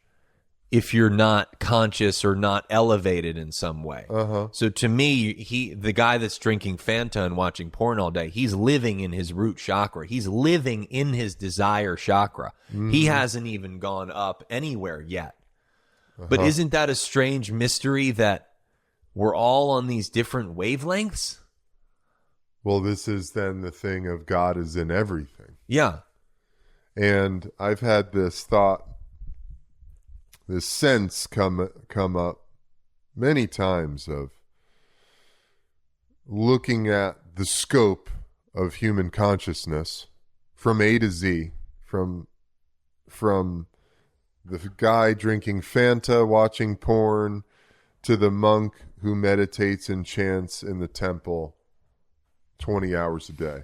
if you're not conscious or not elevated in some way. So to me, the guy that's drinking Fanta and watching porn all day, he's living in his root chakra. He's living in his desire chakra. He hasn't even gone up anywhere yet. But isn't that a strange mystery that we're all on these different wavelengths? Well, this is then the thing of God is in everything. Yeah. And I've had this thought, this sense come up many times of looking at the scope of human consciousness from A to Z, from the guy drinking Fanta, watching porn, to the monk who meditates and chants in the temple 20 hours a day.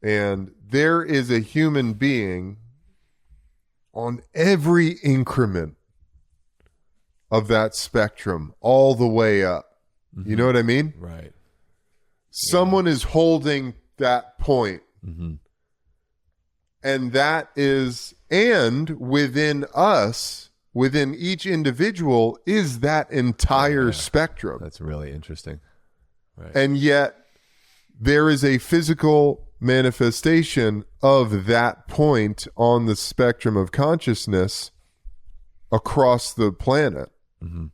And there is a human being on every increment of that spectrum all the way up. You know what I mean? Right. Someone is holding that point. And that is, and within us, within each individual, is that entire spectrum. That's really interesting. Right. And yet, there is a physical manifestation of that point on the spectrum of consciousness across the planet.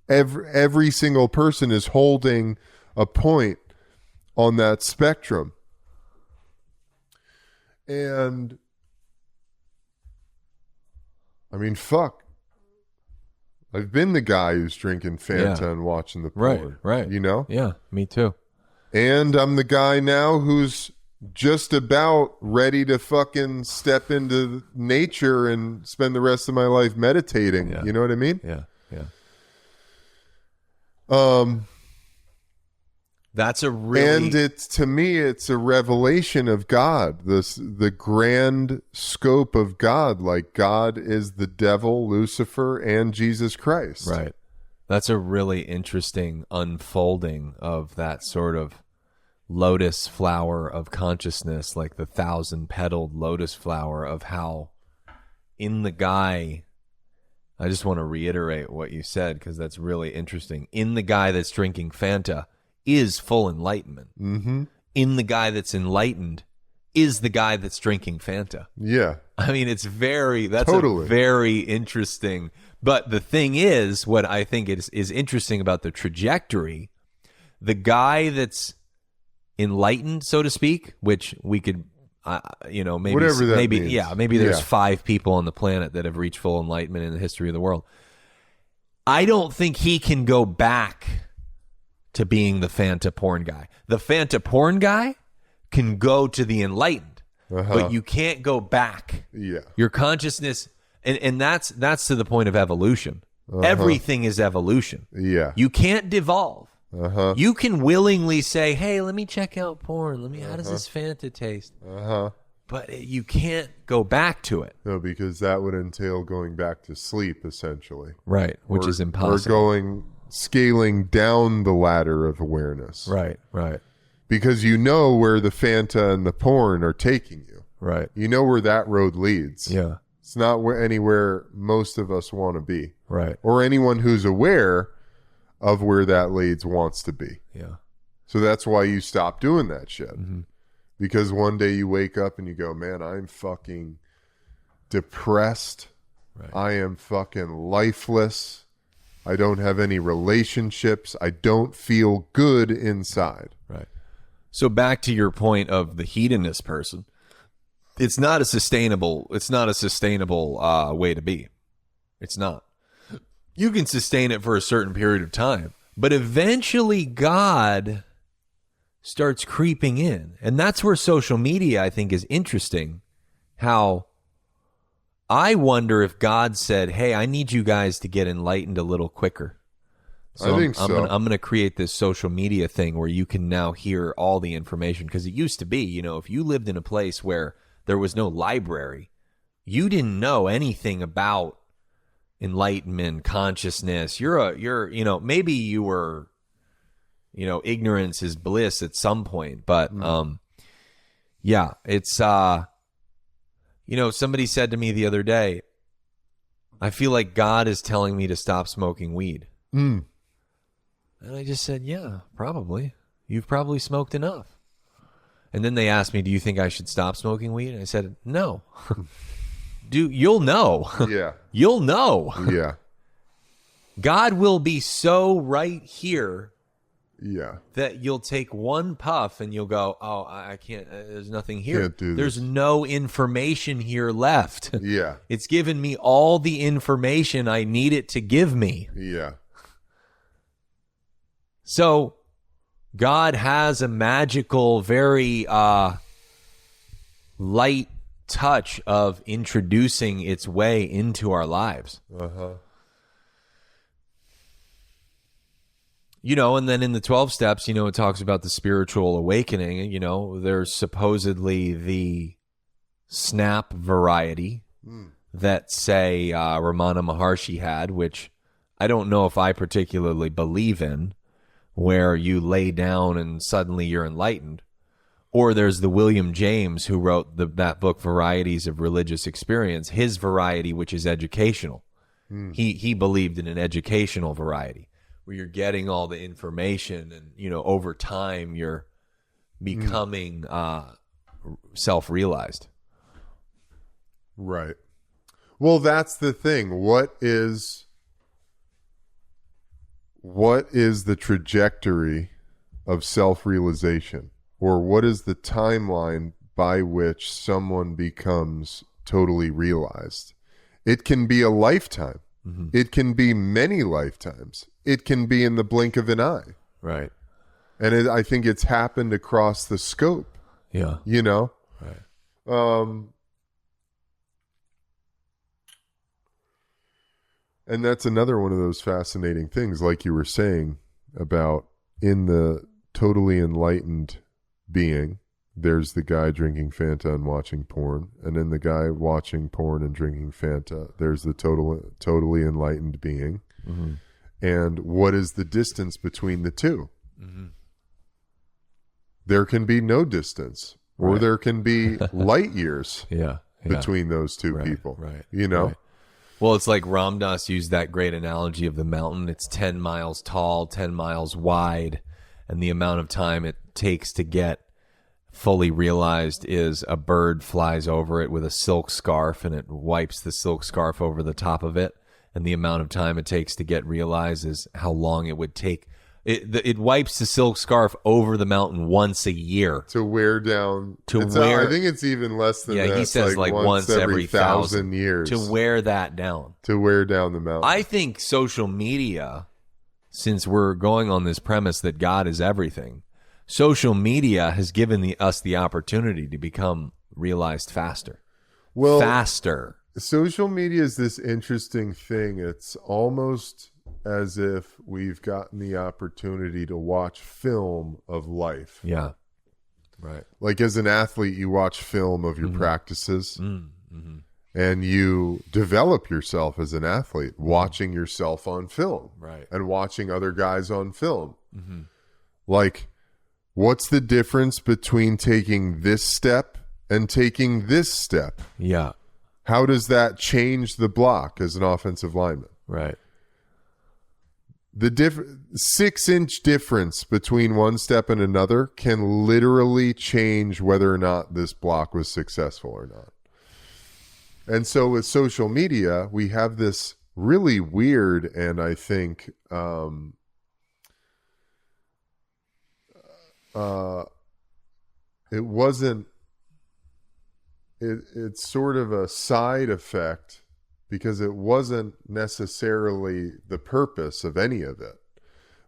Every single person is holding a point on that spectrum. And I mean, fuck. I've been the guy who's drinking Fanta and watching the porn. Right. You know? Yeah, me too. And I'm the guy now who's just about ready to fucking step into nature and spend the rest of my life meditating. Yeah. You know what I mean? Yeah. That's a really, and to me it's a revelation of God, the grand scope of God. Like, God is the devil, Lucifer, and Jesus Christ. Right. That's a really interesting unfolding of that sort of lotus flower of consciousness, like the 1,000-petaled lotus flower, of how in the guy, I just want to reiterate what you said because that's really interesting. In the guy that's drinking Fanta is full enlightenment. In the guy that's enlightened is the guy that's drinking Fanta. Yeah. I mean, that's a very interesting. But the thing is, what I think is interesting about the trajectory, the guy that's enlightened, so to speak, which we could, maybe, whatever that maybe, means. yeah, maybe there's 5 people on the planet that have reached full enlightenment in the history of the world. I don't think he can go back to being the Fanta porn guy. The Fanta porn guy can go to the enlightened, but you can't go back. Yeah. Your consciousness, and that's to the point of evolution. Everything is evolution. Yeah. You can't devolve. You can willingly say, hey, let me check out porn. How does this Fanta taste? But you can't go back to it. No, because that would entail going back to sleep, essentially. Right, which is impossible. Or scaling down the ladder of awareness. Right. Because you know where the Fanta and the porn are taking you. Right. You know where that road leads. Yeah. It's not anywhere most of us want to be. Right. Or anyone who's aware of where that leads wants to be. Yeah. So that's why you stop doing that shit. Because one day you wake up and you go, man, I'm fucking depressed. Right. I am fucking lifeless. I don't have any relationships. I don't feel good inside. Right. So back to your point of the hedonist person, it's not a sustainable way to be. It's not. You can sustain it for a certain period of time, but eventually God starts creeping in. And that's where social media, I think, is interesting. How I wonder if God said, hey, I need you guys to get enlightened a little quicker. So I think so. I'm going to create this social media thing where you can now hear all the information. Because it used to be, if you lived in a place where there was no library, you didn't know anything about enlightenment, consciousness. Maybe you were, ignorance is bliss at some point. But, it's, somebody said to me the other day, I feel like God is telling me to stop smoking weed. And I just said, yeah, probably. You've probably smoked enough. And then they asked me, do you think I should stop smoking weed? And I said, no. You'll know. Yeah. You'll know. Yeah. God will be so right here. Yeah. That you'll take one puff and you'll go, oh, I can't, there's nothing here. Can't do there's this. no information here left. Yeah. It's given me all the information I need it to give me. Yeah. So God has a magical, very light touch of introducing its way into our lives. And then in the 12 steps, it talks about the spiritual awakening. There's supposedly the snap variety, that, say, Ramana Maharshi had, which I don't know if I particularly believe in, where you lay down and suddenly you're enlightened. Or there's the William James who wrote that book, Varieties of Religious Experience, his variety, which is educational. He believed in an educational variety where you're getting all the information and, over time you're becoming self-realized. Right. Well, that's the thing. What is the trajectory of self-realization? Or what is the timeline by which someone becomes totally realized? It can be a lifetime. Mm-hmm. It can be many lifetimes. It can be in the blink of an eye. Right. And I think it's happened across the scope. Yeah. Right. And that's another one of those fascinating things, like you were saying, about in the totally enlightened being, there's the guy drinking Fanta and watching porn, and in the guy watching porn and drinking Fanta, there's the totally enlightened being. Mm-hmm. And what is the distance between the two? Mm-hmm. There can be no distance, or there can be light years between those two people. Right. Right. Well, it's like Ram Dass used that great analogy of the mountain. It's 10 miles tall, 10 miles wide, and the amount of time it takes to get fully realized is a bird flies over it with a silk scarf, and it wipes the silk scarf over the top of it, and the amount of time it takes to get realized is how long it would take. It wipes the silk scarf over the mountain once a year. To wear down. I think it's even less than that. Yeah, he says like once every 1,000 years. To wear that down. To wear down the mountain. I think social media, since we're going on this premise that God is everything, social media has given us the opportunity to become realized faster. Well, faster. Social media is this interesting thing. It's almost as if we've gotten the opportunity to watch film of life. Yeah. Right. Like as an athlete, you watch film of your practices and you develop yourself as an athlete, watching yourself on film and watching other guys on film. Mm-hmm. Like, what's the difference between taking this step and taking this step? Yeah. How does that change the block as an offensive lineman? Right. The 6-inch difference between one step and another can literally change whether or not this block was successful or not. And so with social media, we have this really weird, and I think it's sort of a side effect, because it wasn't necessarily the purpose of any of it.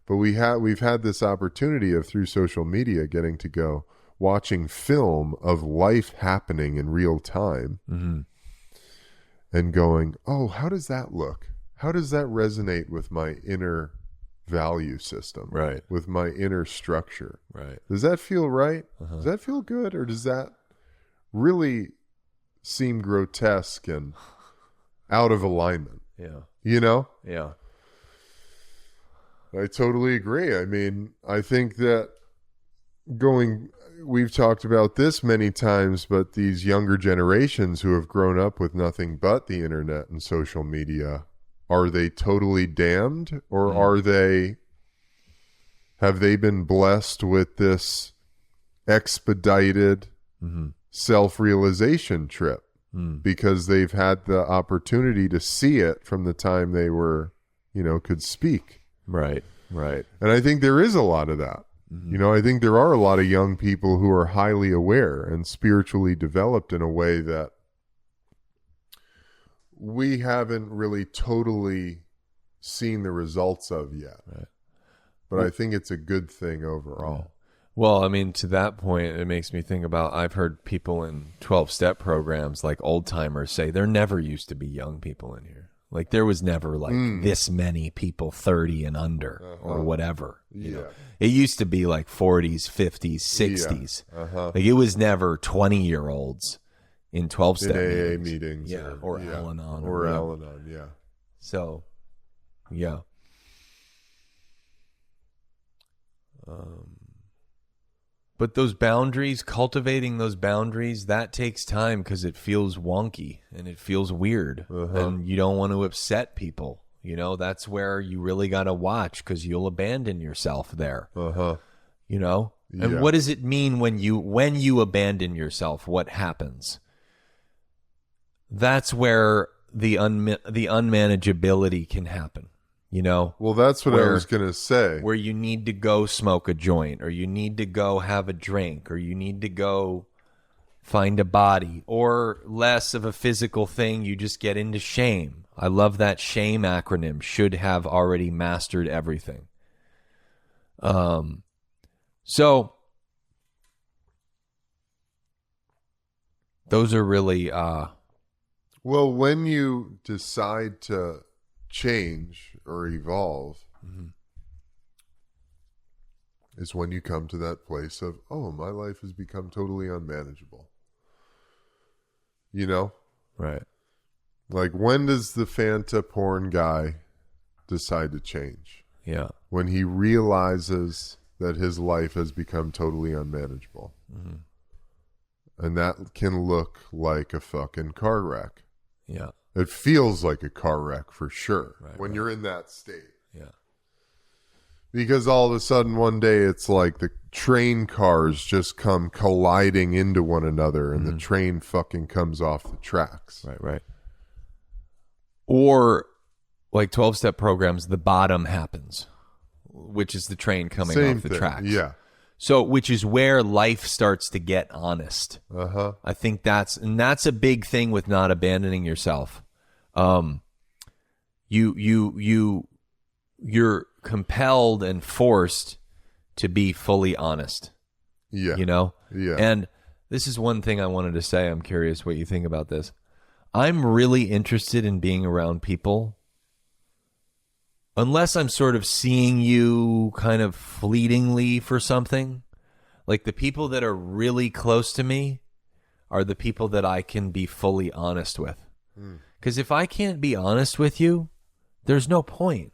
But we've had this opportunity of, through social media, getting to go watching film of life happening in real time and going, oh, how does that look? How does that resonate with my inner value system? Right. With my inner structure? Right. Does that feel right? Does that feel good? Or does that really seem grotesque and out of alignment? Yeah. Yeah. I totally agree. I mean, I think that we've talked about this many times, but these younger generations who have grown up with nothing but the internet and social media, are they totally damned, or have they been blessed with this expedited self-realization trip? Because they've had the opportunity to see it from the time they were, could speak. Right. And I think there is a lot of that. I think there are a lot of young people who are highly aware and spiritually developed in a way that we haven't really totally seen the results of yet. Right. But I think it's a good thing overall. Yeah. Well, I mean, to that point, it makes me think about, I've heard people in 12-step programs, like old timers, say there never used to be young people in here. Like there was never like this many people 30 and under or whatever. You know? It used to be like 40s, 50s, 60s. Like it was never 20-year-olds in 12-step AA meetings. meetings. Yeah, or Al-Anon. Or whatever. Al-Anon, yeah. So, yeah. But those boundaries, cultivating those boundaries, that takes time because it feels wonky and it feels weird. And you don't want to upset people. You know, that's where you really got to watch because you'll abandon yourself there. You know? And Yeah. what does it mean when you abandon yourself? What happens? That's where the unmanageability can happen. You know? Well, that's what I was going to say. Where you need to go smoke a joint, or you need to go have a drink, or you need to go find a body, or less of a physical thing, you just get into shame. I love that shame acronym, should have already mastered everything. So those are really Well, when you decide to change or evolve is when you come to that place of, oh, my life has become totally unmanageable. You know? right. Like, when does the Fanta porn guy decide to change? Yeah. When he realizes that his life has become totally unmanageable. And that can look like a fucking car wreck. Yeah. It feels like a car wreck for sure when right. you're in that state. Yeah. Because all of a sudden one day it's like the train cars just come colliding into one another and the train fucking comes off the tracks. Right. Or like 12-step programs, the bottom happens, which is the train coming Same off the thing. tracks. Yeah. So, which is where life starts to get honest. I think that's a big thing with not abandoning yourself. You're compelled and forced to be fully honest. Yeah. You know? Yeah. And this is one thing I wanted to say. I'm curious what you think about this. I'm really interested in being around people, unless I'm sort of seeing you kind of fleetingly for something. Like, the people that are really close to me are the people that I can be fully honest with. Because if I can't be honest with you, there's no point.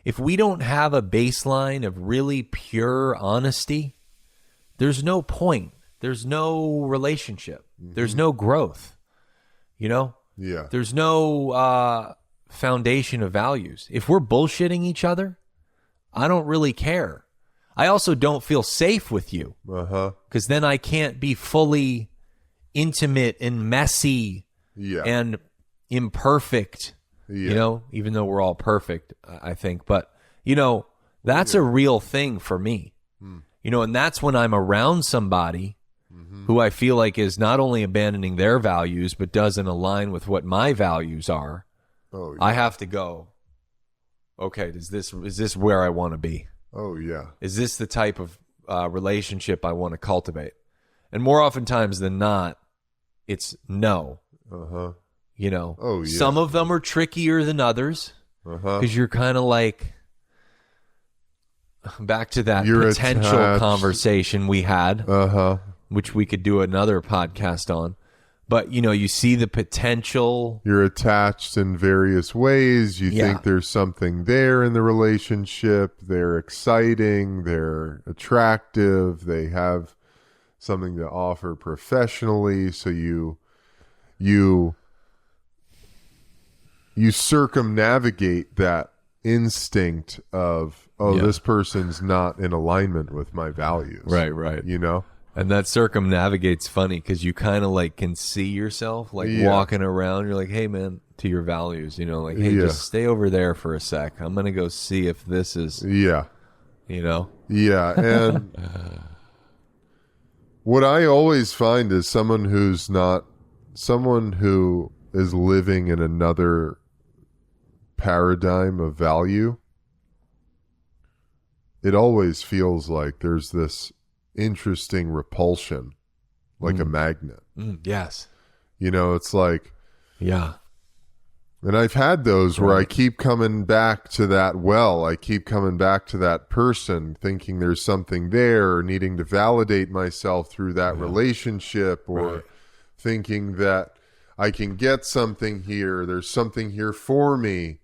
If we don't have a baseline of really pure honesty, there's no point. There's no relationship. There's no growth. You know? Yeah. There's no foundation of values. If we're bullshitting each other, I don't really care. I also don't feel safe with you. Because then I can't be fully intimate and messy and imperfect. You know, even though we're all perfect, I think. But, you know, that's a real thing for me. You know, and that's when I'm around somebody who I feel like is not only abandoning their values, but doesn't align with what my values are. Oh, yeah. I have to go, okay, is this where I want to be? Oh, yeah. Is this the type of relationship I want to cultivate? And more oftentimes than not, it's no. You know, Oh, yeah. Some of them are trickier than others because you're kind of like, back to that You're potential attached. conversation we had, which we could do another podcast on. But, you know, you see the potential. You're attached in various ways. You Yeah. think there's something there in the relationship. They're exciting. They're attractive. They have something to offer professionally. So you circumnavigate that instinct of, this person's not in alignment with my values. Right. You know? And that circumnavigate's funny because you kind of like can see yourself like walking around. You're like, hey, man, to your values, you know, like, hey, just stay over there for a sec. I'm going to go see if this is, Yeah. you know? Yeah. And what I always find is someone who is living in another paradigm of value, it always feels like there's this interesting repulsion, like a magnet. Yes. You know, it's like, Yeah. and I've had those where I keep coming back to that well. I keep coming back to that person thinking there's something there, or needing to validate myself through that relationship, or thinking that I can get something here, there's something here for me.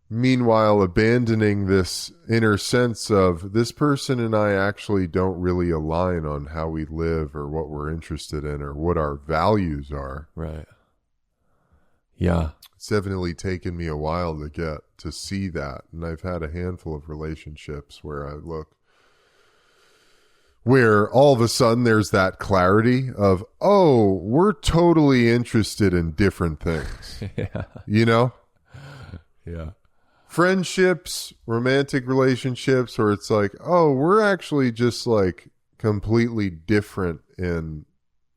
Meanwhile, abandoning this inner sense of this person and I actually don't really align on how we live or what we're interested in or what our values are. Right. Yeah. It's definitely taken me a while to see that. And I've had a handful of relationships where where all of a sudden there's that clarity of, oh, we're totally interested in different things. Yeah. You know? Yeah. Friendships, romantic relationships, or it's like, oh, we're actually just like completely different in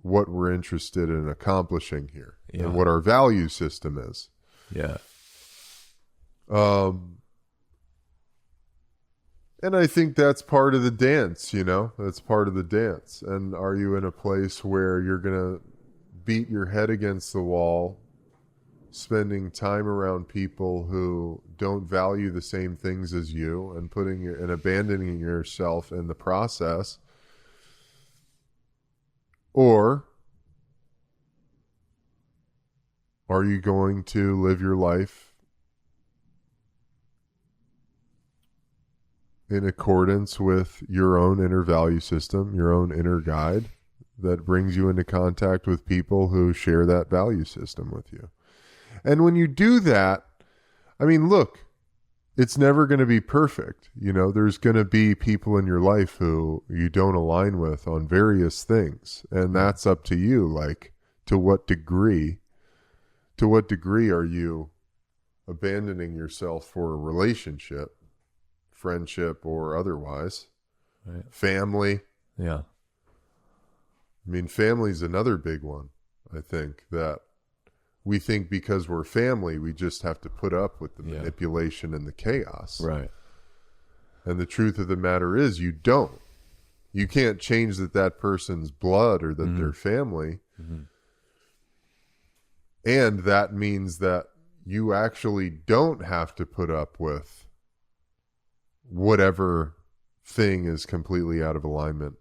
what we're interested in accomplishing here and what our value system is. Yeah. And I think that's part of the dance, you know? That's part of the dance. And are you in a place where you're going to beat your head against the wall, spending time around people who don't value the same things as you and abandoning yourself in the process? Or are you going to live your life in accordance with your own inner value system, your own inner guide that brings you into contact with people who share that value system with you? And when you do that, I mean, look, it's never going to be perfect. You know, there's going to be people in your life who you don't align with on various things. And that's up to you. Like, to what degree are you abandoning yourself for a relationship, friendship or otherwise? Right. Family. Yeah. I mean, family's another big one. I think that we think because we're family, we just have to put up with the manipulation and the chaos. Right. And the truth of the matter is you don't. You can't change that person's blood or that they're family. Mm-hmm. And that means that you actually don't have to put up with whatever thing is completely out of alignment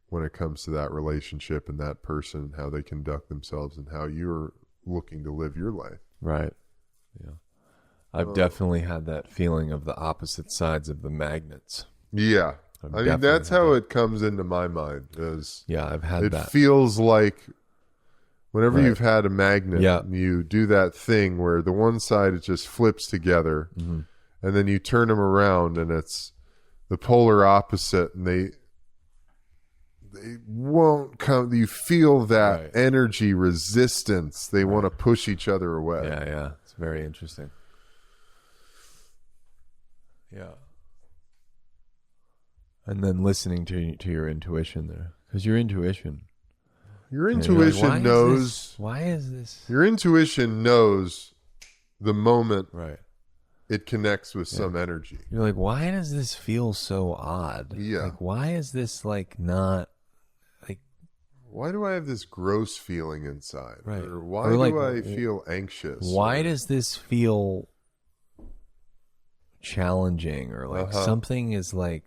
when it comes to that relationship and that person, how they conduct themselves and how you're looking to live your life. Right. Yeah. I've definitely had that feeling of the opposite sides of the magnets. Yeah. I mean, that's how it comes into my mind. I've had that. It feels like whenever you've had a magnet, you do that thing where the one side, it just flips together, and then you turn them around and it's the polar opposite, and they won't come. You feel that energy resistance. They want to push each other away. Yeah. It's very interesting. Yeah. And then listening to your intuition there, because your intuition knows. Why is this? Your intuition knows the moment right it connects with some energy. You're like, why does this feel so odd? Yeah. Like, why is this like not like? Why do I have this gross feeling inside? Right. Or why do I feel anxious? Why does this feel challenging? Or like something is like.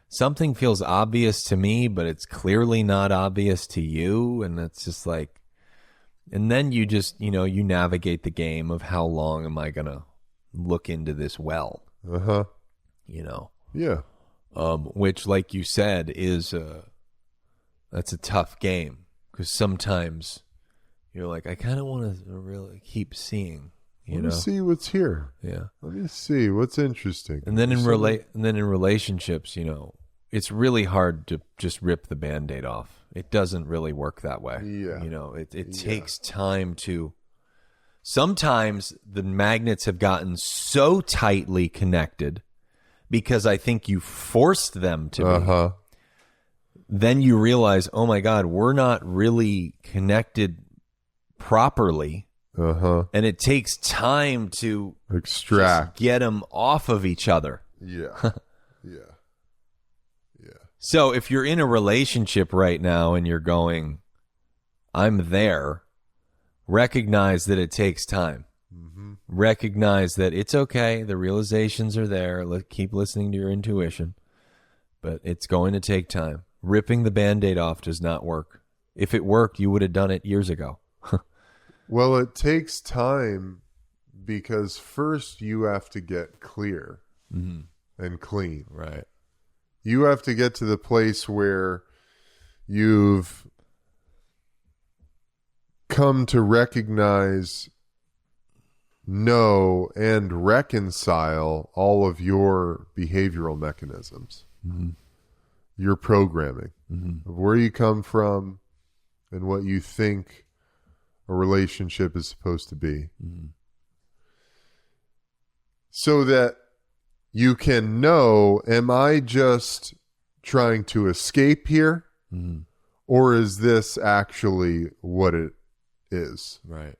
Something feels obvious to me, but it's clearly not obvious to you. And it's just like, and then you just, you navigate the game of how long am I going to look into this well? Yeah. Which, like you said, that's a tough game, because sometimes you're like, I kind of want to really keep seeing, Let me see what's here. Yeah. Let me see what's interesting. And then in relationships, it's really hard to just rip the Band-Aid off. It doesn't really work that way. Yeah. It takes time to. Sometimes the magnets have gotten so tightly connected because I think you forced them to be. Then you realize, oh my God, we're not really connected properly. And it takes time to extract, get them off of each other. Yeah. So if you're in a relationship right now and you're going, I'm there, recognize that it takes time. Recognize that it's okay. The realizations are there. Keep listening to your intuition, but it's going to take time. Ripping the Band-Aid off does not work. if it worked, you would have done it years ago. Well, it takes time because first you have to get clear and clean. Right. You have to get to the place where you've come to recognize, know, and reconcile all of your behavioral mechanisms, your programming, of where you come from and what you think a relationship is supposed to be. So that you can know, am I just trying to escape here? Or is this actually what it is? Right.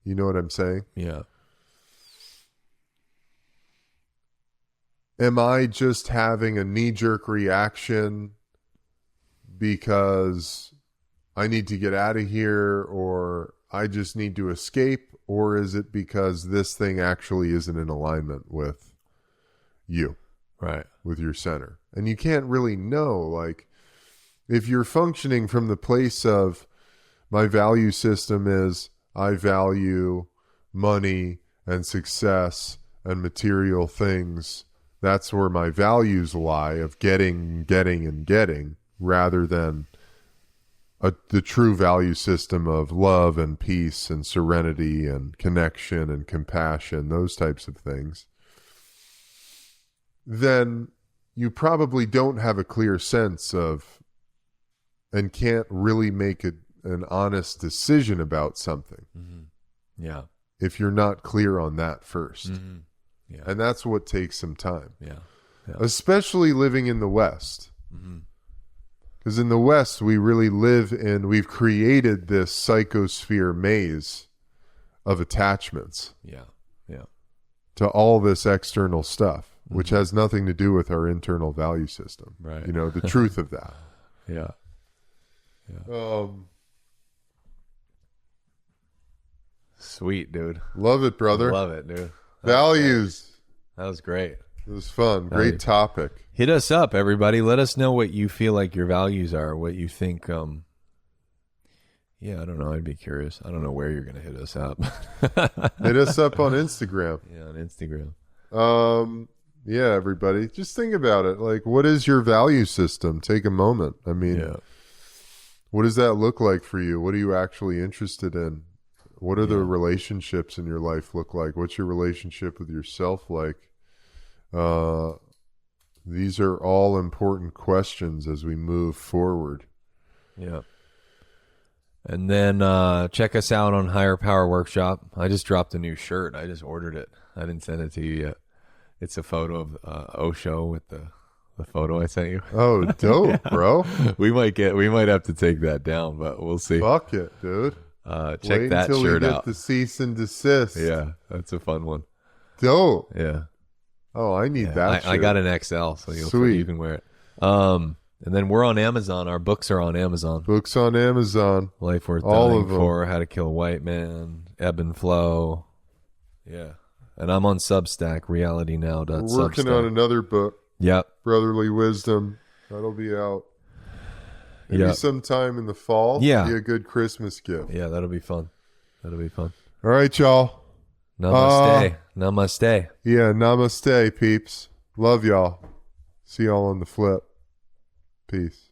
You know what I'm saying? Yeah. Am I just having a knee-jerk reaction because I need to get out of here, or I just need to escape? Or is it because this thing actually isn't in alignment with you? Right. With your center. And you can't really know, like, if you're functioning from the place of my value system is I value money and success and material things, that's where my values lie, of getting, and getting, rather than the true value system of love and peace and serenity and connection and compassion, those types of things, then you probably don't have a clear sense of and can't really make an honest decision about something. Yeah. If you're not clear on that first. Yeah. And that's what takes some time. Yeah. Especially living in the West. Because in the West, we really live in, we've created this psychosphere maze of attachments. Yeah. To all this external stuff, which has nothing to do with our internal value system. Right. You know, the truth of that. Yeah. Sweet, dude. Love it, brother. Love it, dude. Values. That was great. It was fun. Great topic. Hit us up, everybody. Let us know what you feel like your values are, what you think. Yeah, I don't know. I'd be curious. I don't know where you're going to hit us up. Hit us up on Instagram. Yeah, on Instagram. Yeah, everybody. Just think about it. Like, what is your value system? Take a moment. I mean, what does that look like for you? What are you actually interested in? What are the relationships in your life look like? What's your relationship with yourself like? These are all important questions as we move forward. Yeah. And then check us out on Higher Power Workshop. I just dropped a new shirt. I just ordered it. I didn't send it to you yet. It's a photo of Osho with the photo I sent you. Oh, dope, bro. We might have to take that down, but we'll see. Fuck it, dude. Check Wait that until shirt we get out. the cease and desist. Yeah, that's a fun one. Dope. Yeah. Oh, I need that. I got an XL, so you can wear it. And then we're on Amazon. Our books are on Amazon. Books on Amazon. Life Worth All Dying of them. For, How to Kill a White Man, Eben Flow. Yeah. And I'm on Substack, realitynow.substack. We're working on another book. Yep. Brotherly Wisdom. That'll be out maybe sometime in the fall. Yeah. Be a good Christmas gift. Yeah, that'll be fun. All right, y'all. Namaste. Namaste. Yeah, namaste, peeps. Love y'all. See y'all on the flip. Peace.